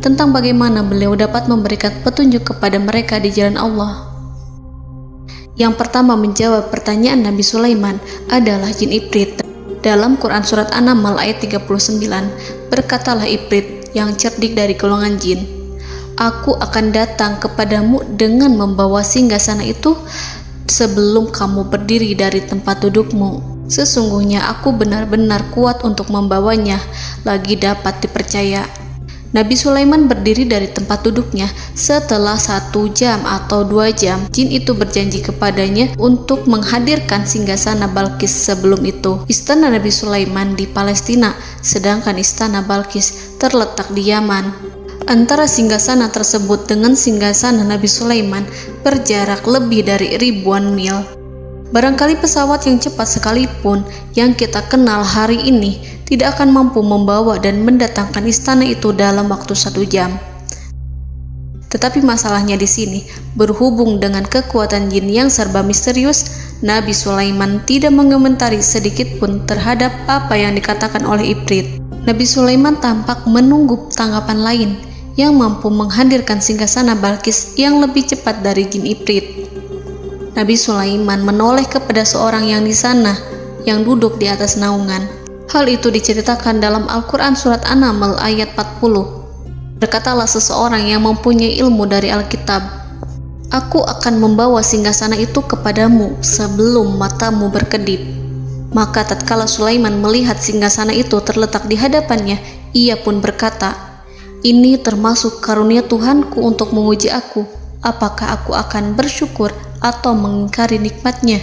tentang bagaimana beliau dapat memberikan petunjuk kepada mereka di jalan Allah. Yang pertama menjawab pertanyaan Nabi Sulaiman adalah jin Ifrit. Dalam Quran Surat An-Naml ayat 39, berkatalah Ifrit yang cerdik dari golongan jin, "Aku akan datang kepadamu dengan membawa singgasana itu sebelum kamu berdiri dari tempat dudukmu. Sesungguhnya aku benar-benar kuat untuk membawanya, lagi dapat dipercaya." Nabi Sulaiman berdiri dari tempat duduknya. Setelah 1 jam atau 2 jam, jin itu berjanji kepadanya untuk menghadirkan singgasana Balkis. Sebelum itu, istana Nabi Sulaiman di Palestina, sedangkan istana Balkis terletak di Yaman. Antara singgasana tersebut dengan singgasana Nabi Sulaiman berjarak lebih dari ribuan mil. Barangkali pesawat yang cepat sekalipun yang kita kenal hari ini tidak akan mampu membawa dan mendatangkan istana itu dalam waktu 1 jam. Tetapi masalahnya di sini, berhubung dengan kekuatan jin yang serba misterius, Nabi Sulaiman tidak mengomentari sedikit pun terhadap apa yang dikatakan oleh Ifrit. Nabi Sulaiman tampak menunggu tanggapan lain yang mampu menghadirkan singgasana Balkis yang lebih cepat dari jin Ifrit. Nabi Sulaiman menoleh kepada seorang yang di sana, yang duduk di atas naungan. Hal itu diceritakan dalam Al-Quran Surat An-Naml ayat 40. Berkatalah seseorang yang mempunyai ilmu dari Alkitab, "Aku akan membawa singgasana itu kepadamu sebelum matamu berkedip." Maka tatkala Sulaiman melihat singgasana itu terletak di hadapannya, ia pun berkata, "Ini termasuk karunia Tuhanku untuk menguji aku. Apakah aku akan bersyukur atau mengingkari nikmatnya?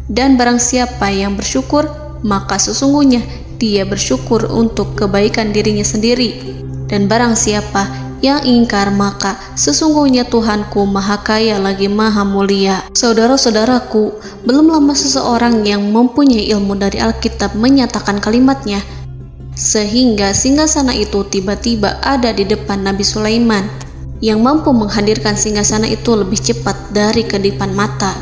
Dan barang siapa yang bersyukur, maka sesungguhnya dia bersyukur untuk kebaikan dirinya sendiri. Dan barang siapa yang ingkar, maka sesungguhnya Tuhanku maha kaya lagi maha mulia." Saudara-saudaraku, belum lama seseorang yang mempunyai ilmu dari Alkitab menyatakan kalimatnya, sehingga singgasana itu tiba-tiba ada di depan Nabi Sulaiman, yang mampu menghadirkan singgasana itu lebih cepat dari kedipan mata.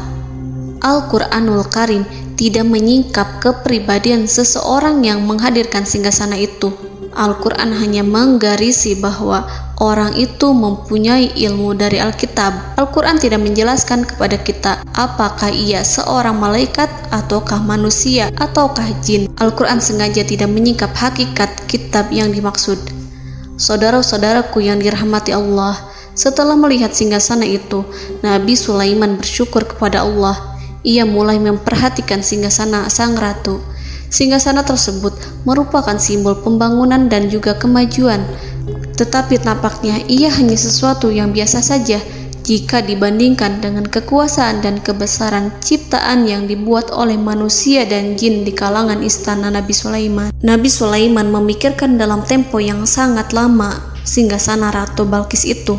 Al-Quranul Karim tidak menyingkap kepribadian seseorang yang menghadirkan singgasana itu. Al-Quran hanya menggarisi bahwa orang itu mempunyai ilmu dari Alkitab. Al-Quran tidak menjelaskan kepada kita apakah ia seorang malaikat ataukah manusia ataukah jin. Al-Quran sengaja tidak menyingkap hakikat kitab yang dimaksud. Saudara-saudaraku yang dirahmati Allah, setelah melihat singgasana itu, Nabi Sulaiman bersyukur kepada Allah. Ia mulai memperhatikan singgasana sang ratu. Singgasana tersebut merupakan simbol pembangunan dan juga kemajuan, tetapi tampaknya ia hanya sesuatu yang biasa saja jika dibandingkan dengan kekuasaan dan kebesaran ciptaan yang dibuat oleh manusia dan jin di kalangan istana Nabi Sulaiman. Nabi Sulaiman memikirkan dalam tempo yang sangat lama singgasana Ratu Balkis itu.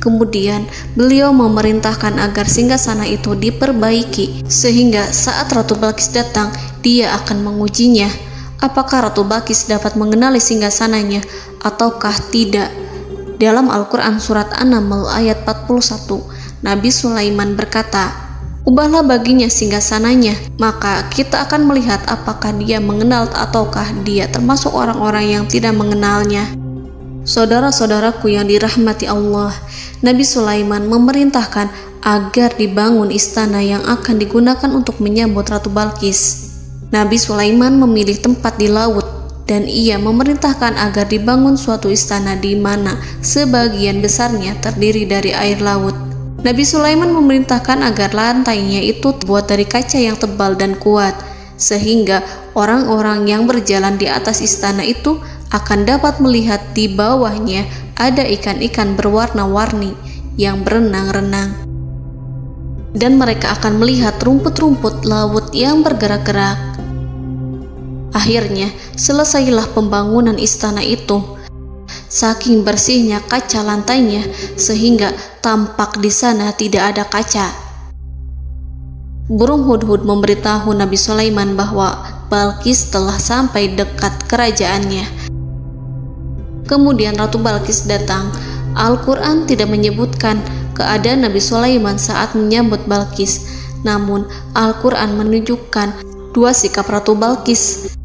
Kemudian beliau memerintahkan agar singgasana itu diperbaiki, sehingga saat Ratu Balkis datang, dia akan mengujinya. Apakah Ratu Balkis dapat mengenali singgasananya ataukah tidak? Dalam Al-Quran Surat An-Naml ayat 41, Nabi Sulaiman berkata, "Ubahlah baginya singgasananya, maka kita akan melihat apakah dia mengenal ataukah dia termasuk orang-orang yang tidak mengenalnya." Saudara-saudaraku yang dirahmati Allah, Nabi Sulaiman memerintahkan agar dibangun istana yang akan digunakan untuk menyambut Ratu Balkis. Nabi Sulaiman memilih tempat di laut, dan ia memerintahkan agar dibangun suatu istana di mana sebagian besarnya terdiri dari air laut. Nabi Sulaiman memerintahkan agar lantainya itu terbuat dari kaca yang tebal dan kuat, sehingga orang-orang yang berjalan di atas istana itu akan dapat melihat di bawahnya ada ikan-ikan berwarna-warni yang berenang-renang. Dan mereka akan melihat rumput-rumput laut yang bergerak-gerak. Akhirnya, selesailah pembangunan istana itu. Saking bersihnya kaca lantainya, sehingga tampak di sana tidak ada kaca. Burung hudhud memberitahu Nabi Sulaiman bahwa Balqis telah sampai dekat kerajaannya. Kemudian Ratu Balqis datang. Al-Quran tidak menyebutkan keadaan Nabi Sulaiman saat menyambut Balqis, namun Al-Quran menunjukkan dua sikap Ratu Balqis.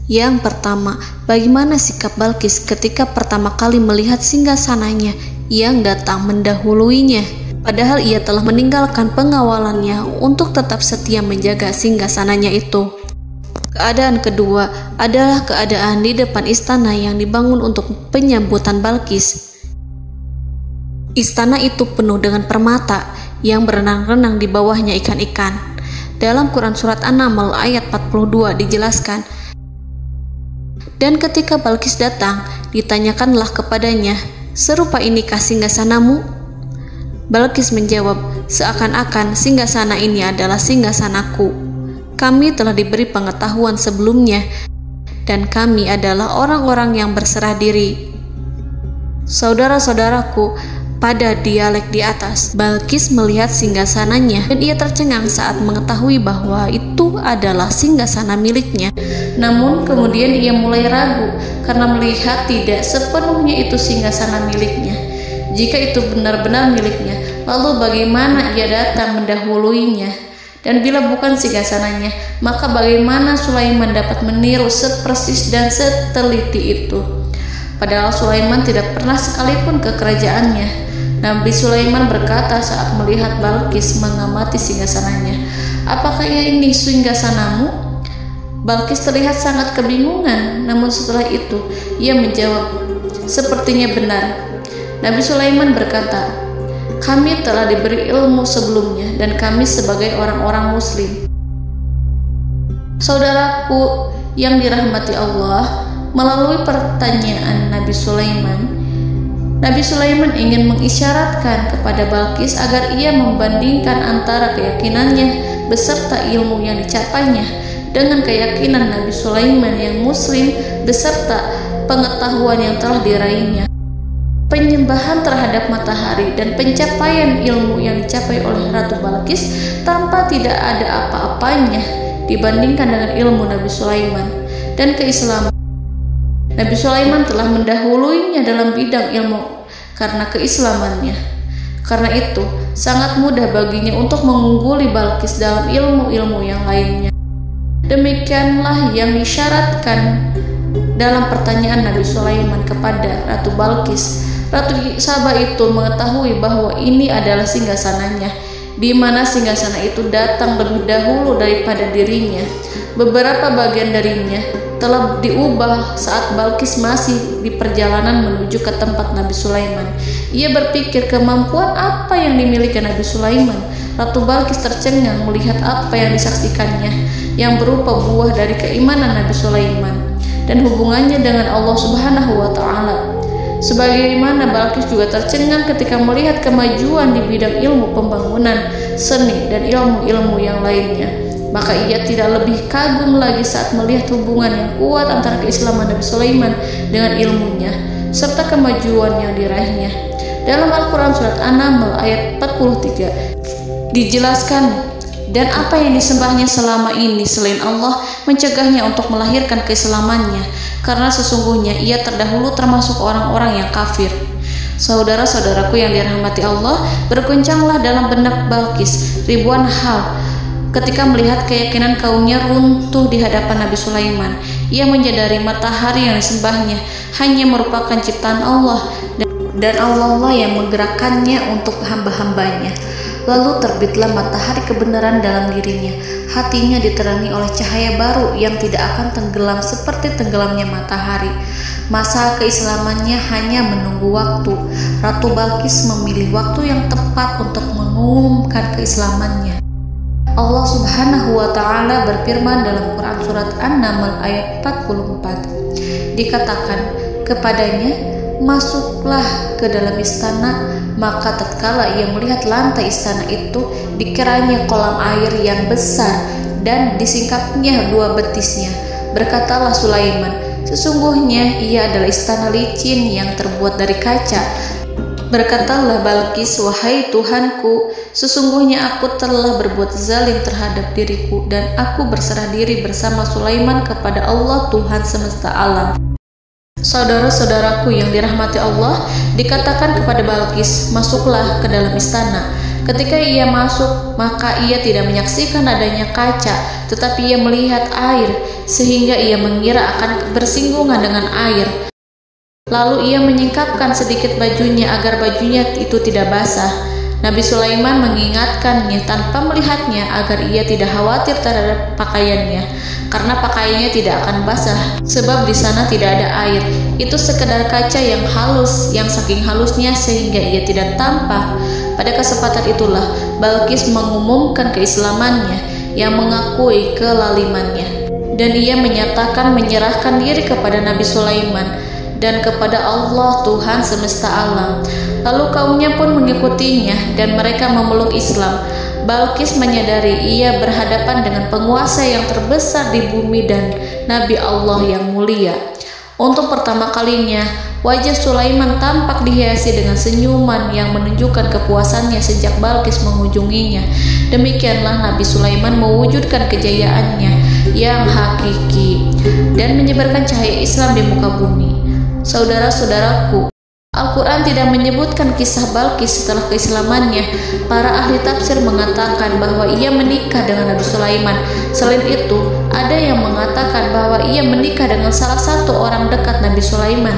Yang pertama, bagaimana sikap Balqis ketika pertama kali melihat singgasananya yang datang mendahuluinya, padahal ia telah meninggalkan pengawalannya untuk tetap setia menjaga singgasananya itu. Keadaan kedua adalah keadaan di depan istana yang dibangun untuk penyambutan Balqis. Istana itu penuh dengan permata yang berenang-renang di bawahnya ikan-ikan. Dalam Quran Surat An-Naml ayat 42 dijelaskan, dan ketika Balqis datang, ditanyakanlah kepadanya, "Serupa inikah singgasanamu?" Balqis menjawab, "Seakan-akan singgasana ini adalah singgasanaku. Kami telah diberi pengetahuan sebelumnya, dan kami adalah orang-orang yang berserah diri." Saudara-saudaraku, pada dialek di atas, Balqis melihat singgasananya dan ia tercengang saat mengetahui bahwa itu adalah singgasana miliknya. Namun kemudian ia mulai ragu karena melihat tidak sepenuhnya itu singgasana miliknya. Jika itu benar-benar miliknya, lalu bagaimana ia datang mendahuluinya? Dan bila bukan singgasananya, maka bagaimana Sulaiman dapat meniru sepersis dan seteliti itu? Padahal Sulaiman tidak pernah sekalipun ke kerajaannya. Nabi Sulaiman berkata saat melihat Balqis mengamati singgasananya, "Apakah ini singgasanamu?" Balqis terlihat sangat kebingungan, namun setelah itu ia menjawab, "Sepertinya benar." Nabi Sulaiman berkata, "Kami telah diberi ilmu sebelumnya dan kami sebagai orang-orang muslim." Saudaraku yang dirahmati Allah, melalui pertanyaan Nabi Sulaiman ingin mengisyaratkan kepada Balqis agar ia membandingkan antara keyakinannya beserta ilmu yang dicapainya dengan keyakinan Nabi Sulaiman yang muslim beserta pengetahuan yang telah diraihnya. Penyembahan terhadap matahari dan pencapaian ilmu yang dicapai oleh Ratu Balqis tanpa tidak ada apa-apanya dibandingkan dengan ilmu Nabi Sulaiman dan keislaman. Nabi Sulaiman telah mendahuluinya dalam bidang ilmu karena keislamannya. Karena itu, sangat mudah baginya untuk mengungguli Balqis dalam ilmu-ilmu yang lainnya. Demikianlah yang disyaratkan dalam pertanyaan Nabi Sulaiman kepada Ratu Balqis. Ratu Saba itu mengetahui bahwa ini adalah singgasananya, di mana singgasana itu datang lebih dahulu daripada dirinya. Beberapa bagian darinya telah diubah saat Balqis masih di perjalanan menuju ke tempat Nabi Sulaiman. Ia berpikir kemampuan apa yang dimiliki Nabi Sulaiman. Ratu Balqis tercengang melihat apa yang disaksikannya, yang berupa buah dari keimanan Nabi Sulaiman dan hubungannya dengan Allah Subhanahu wa Ta'ala. Sebagaimana Balqis juga tercengang ketika melihat kemajuan di bidang ilmu pembangunan, seni, dan ilmu-ilmu yang lainnya. Maka ia tidak lebih kagum lagi saat melihat hubungan yang kuat antara keislaman Nabi Sulaiman dengan ilmunya serta kemajuan yang diraihnya. Dalam Al-Quran Surat An-Naml ayat 43 dijelaskan, dan apa yang disembahnya selama ini selain Allah mencegahnya untuk melahirkan keislamannya, karena sesungguhnya ia terdahulu termasuk orang-orang yang kafir. Saudara-saudaraku yang dirahmati Allah, berguncanglah dalam benak Balqis ribuan hal ketika melihat keyakinan kaumnya runtuh di hadapan Nabi Sulaiman. Ia menyadari matahari yang disembahnya hanya merupakan ciptaan Allah, dan Allah lah yang menggerakkannya untuk hamba-hambanya. Lalu terbitlah matahari kebenaran dalam dirinya. Hatinya diterangi oleh cahaya baru yang tidak akan tenggelam seperti tenggelamnya matahari. Masa keislamannya hanya menunggu waktu. Ratu Balqis memilih waktu yang tepat untuk mengumumkan keislamannya. Allah Subhanahu wa Ta'ala berfirman dalam Quran Surat An-Naml ayat 44. Dikatakan kepadanya, masuklah ke dalam istana. Maka tatkala ia melihat lantai istana itu, dikiranya kolam air yang besar dan disingkapnya 2 betisnya. Berkatalah Sulaiman, sesungguhnya ia adalah istana licin yang terbuat dari kaca. Berkatalah Balqis, wahai Tuhanku, sesungguhnya aku telah berbuat zalim terhadap diriku dan aku berserah diri bersama Sulaiman kepada Allah Tuhan semesta alam. Saudara-saudaraku yang dirahmati Allah, dikatakan kepada Balqis, masuklah ke dalam istana. Ketika ia masuk, maka ia tidak menyaksikan adanya kaca, tetapi ia melihat air, sehingga ia mengira akan bersinggungan dengan air. Lalu ia menyingkapkan sedikit bajunya agar bajunya itu tidak basah. Nabi Sulaiman mengingatkannya tanpa melihatnya agar ia tidak khawatir terhadap pakaiannya, karena pakaiannya tidak akan basah sebab di sana tidak ada air. Itu sekedar kaca yang halus, yang saking halusnya sehingga ia tidak tampak. Pada kesempatan itulah Balqis mengumumkan keislamannya yang mengakui kelalimannya, dan ia menyatakan menyerahkan diri kepada Nabi Sulaiman dan kepada Allah Tuhan semesta alam. Lalu kaumnya pun mengikutinya dan mereka memeluk Islam. Balqis menyadari ia berhadapan dengan penguasa yang terbesar di bumi dan Nabi Allah yang mulia. Untuk pertama kalinya, wajah Sulaiman tampak dihiasi dengan senyuman yang menunjukkan kepuasannya sejak Balqis mengunjunginya. Demikianlah Nabi Sulaiman mewujudkan kejayaannya yang hakiki dan menyebarkan cahaya Islam di muka bumi. Saudara-saudaraku, Al-Quran tidak menyebutkan kisah Balqis setelah keislamannya. Para ahli tafsir mengatakan bahwa ia menikah dengan Nabi Sulaiman. Selain itu, ada yang mengatakan bahwa ia menikah dengan salah satu orang dekat Nabi Sulaiman.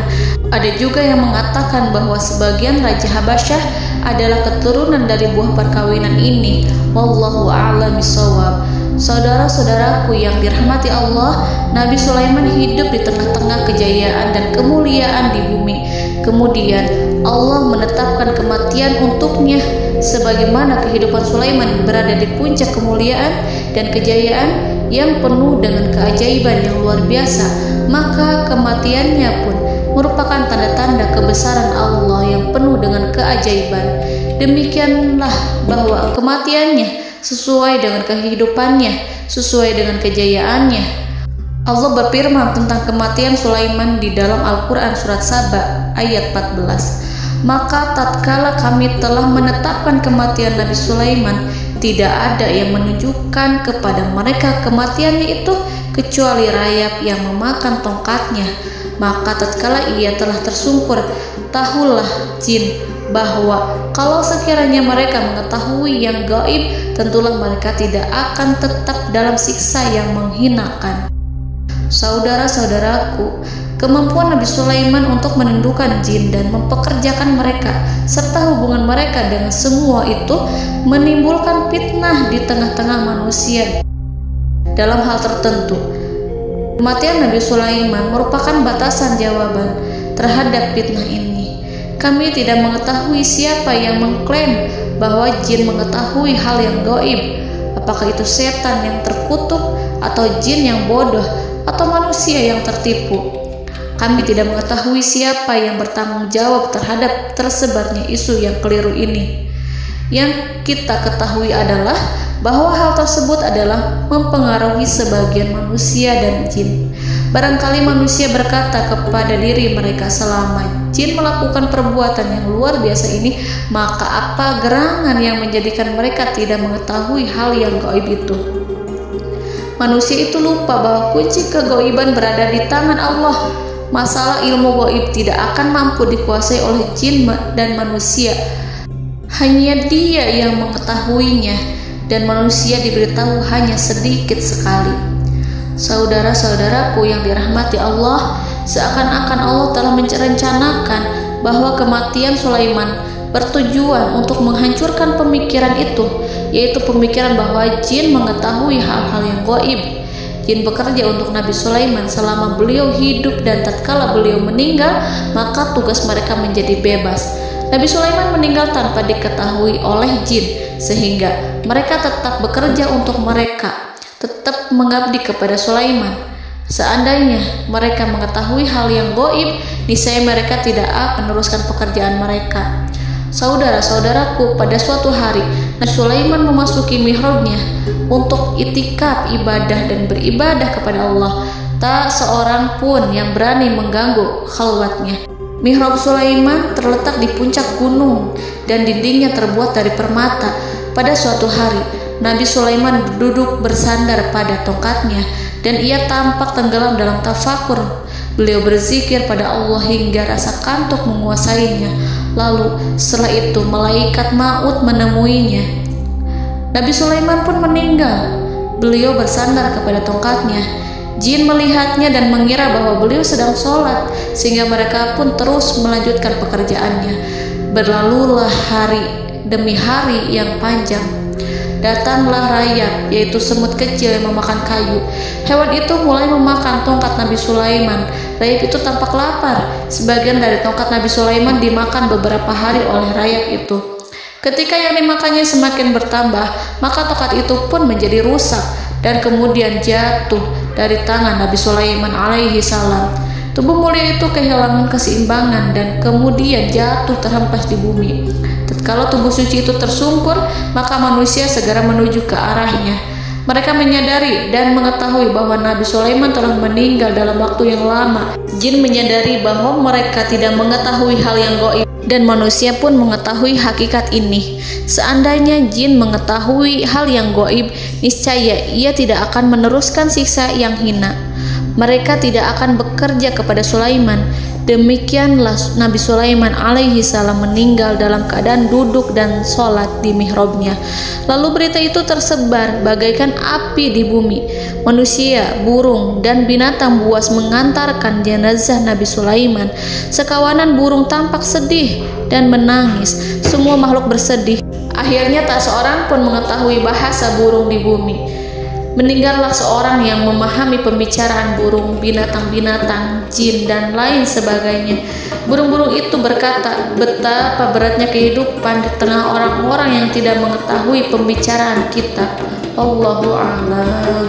Ada juga yang mengatakan bahwa sebagian Raja Habasyah adalah keturunan dari buah perkawinan ini. Wallahu a'lam bishawab. Saudara-saudaraku yang dirahmati Allah, Nabi Sulaiman hidup di tengah-tengah kejayaan dan kemuliaan di bumi. Kemudian Allah menetapkan kematian untuknya, sebagaimana kehidupan Sulaiman berada di puncak kemuliaan dan kejayaan yang penuh dengan keajaiban yang luar biasa, maka kematiannya pun merupakan tanda-tanda kebesaran Allah yang penuh dengan keajaiban. Demikianlah bahwa kematiannya sesuai dengan kehidupannya, sesuai dengan kejayaannya. Allah berfirman tentang kematian Sulaiman di dalam Al-Quran Surat Saba ayat 14. Maka tatkala kami telah menetapkan kematian Nabi Sulaiman, tidak ada yang menunjukkan kepada mereka kematiannya itu kecuali rayap yang memakan tongkatnya. Maka tatkala ia telah tersungkur, tahulah jin bahwa kalau sekiranya mereka mengetahui yang gaib, tentulah mereka tidak akan tetap dalam siksa yang menghinakan. Saudara-saudaraku, kemampuan Nabi Sulaiman untuk menundukkan jin dan mempekerjakan mereka serta hubungan mereka dengan semua itu menimbulkan fitnah di tengah-tengah manusia dalam hal tertentu. Kematian Nabi Sulaiman merupakan batasan jawaban terhadap fitnah ini. Kami tidak mengetahui siapa yang mengklaim bahwa jin mengetahui hal yang gaib. Apakah itu setan yang terkutuk, atau jin yang bodoh, atau manusia yang tertipu? Kami tidak mengetahui siapa yang bertanggung jawab terhadap tersebarnya isu yang keliru ini. Yang kita ketahui adalah bahwa hal tersebut adalah mempengaruhi sebagian manusia dan jin. Barangkali manusia berkata kepada diri mereka, selama jin melakukan perbuatan yang luar biasa ini, maka apa gerangan yang menjadikan mereka tidak mengetahui hal yang gaib itu? Manusia itu lupa bahwa kunci kegaiban berada di tangan Allah. Masalah ilmu gaib tidak akan mampu dikuasai oleh jin dan manusia. Hanya Dia yang mengetahuinya, dan manusia diberitahu hanya sedikit sekali. Saudara-saudaraku yang dirahmati Allah, seakan-akan Allah telah merencanakan bahwa kematian Sulaiman bertujuan untuk menghancurkan pemikiran itu, yaitu pemikiran bahwa jin mengetahui hal-hal yang gaib. Jin bekerja untuk Nabi Sulaiman selama beliau hidup, dan tatkala beliau meninggal, maka tugas mereka menjadi bebas. Nabi Sulaiman meninggal tanpa diketahui oleh jin, sehingga mereka tetap bekerja untuk mereka, tetap mengabdi kepada Sulaiman. Seandainya mereka mengetahui hal yang gaib, niscaya mereka tidak akan meneruskan pekerjaan mereka. Saudara-saudaraku, pada suatu hari Nabi Sulaiman memasuki mihrabnya untuk itikaf ibadah dan beribadah kepada Allah. Tak seorang pun yang berani mengganggu khalwatnya. Mihrab Sulaiman terletak di puncak gunung dan dindingnya terbuat dari permata. Pada suatu hari, Nabi Sulaiman duduk bersandar pada tongkatnya dan ia tampak tenggelam dalam tafakur. Beliau berzikir pada Allah hingga rasa kantuk menguasainya. Lalu setelah itu malaikat maut menemuinya. Nabi Sulaiman pun meninggal. Beliau bersandar kepada tongkatnya. Jin melihatnya dan mengira bahwa beliau sedang sholat, sehingga mereka pun terus melanjutkan pekerjaannya. Berlalulah hari demi hari yang panjang. Datanglah rayap, yaitu semut kecil yang memakan kayu. Hewan itu mulai memakan tongkat Nabi Sulaiman. Rayap itu tampak lapar. Sebagian dari tongkat Nabi Sulaiman dimakan beberapa hari oleh rayap itu. Ketika yang dimakannya semakin bertambah, maka tongkat itu pun menjadi rusak dan kemudian jatuh dari tangan Nabi Sulaiman alaihi salam. Tubuh mulia itu kehilangan keseimbangan dan kemudian jatuh terhempas di bumi. Tatkala tubuh suci itu tersungkur, maka manusia segera menuju ke arahnya. Mereka menyadari dan mengetahui bahwa Nabi Sulaiman telah meninggal dalam waktu yang lama. Jin menyadari bahwa mereka tidak mengetahui hal yang gaib, dan manusia pun mengetahui hakikat ini. Seandainya jin mengetahui hal yang gaib, niscaya ia tidak akan meneruskan siksa yang hina. Mereka tidak akan bekerja kepada Sulaiman. Demikianlah Nabi Sulaiman alaihi salam meninggal dalam keadaan duduk dan sholat di mihrabnya. Lalu berita itu tersebar bagaikan api di bumi. Manusia, burung, dan binatang buas mengantarkan jenazah Nabi Sulaiman. Sekawanan burung tampak sedih dan menangis. Semua makhluk bersedih. Akhirnya tak seorang pun mengetahui bahasa burung di bumi. Meninggallah seorang yang memahami pembicaraan burung, binatang-binatang, jin, dan lain sebagainya. Burung-burung itu berkata, betapa beratnya kehidupan di tengah orang-orang yang tidak mengetahui pembicaraan kita. Allahu a'lam.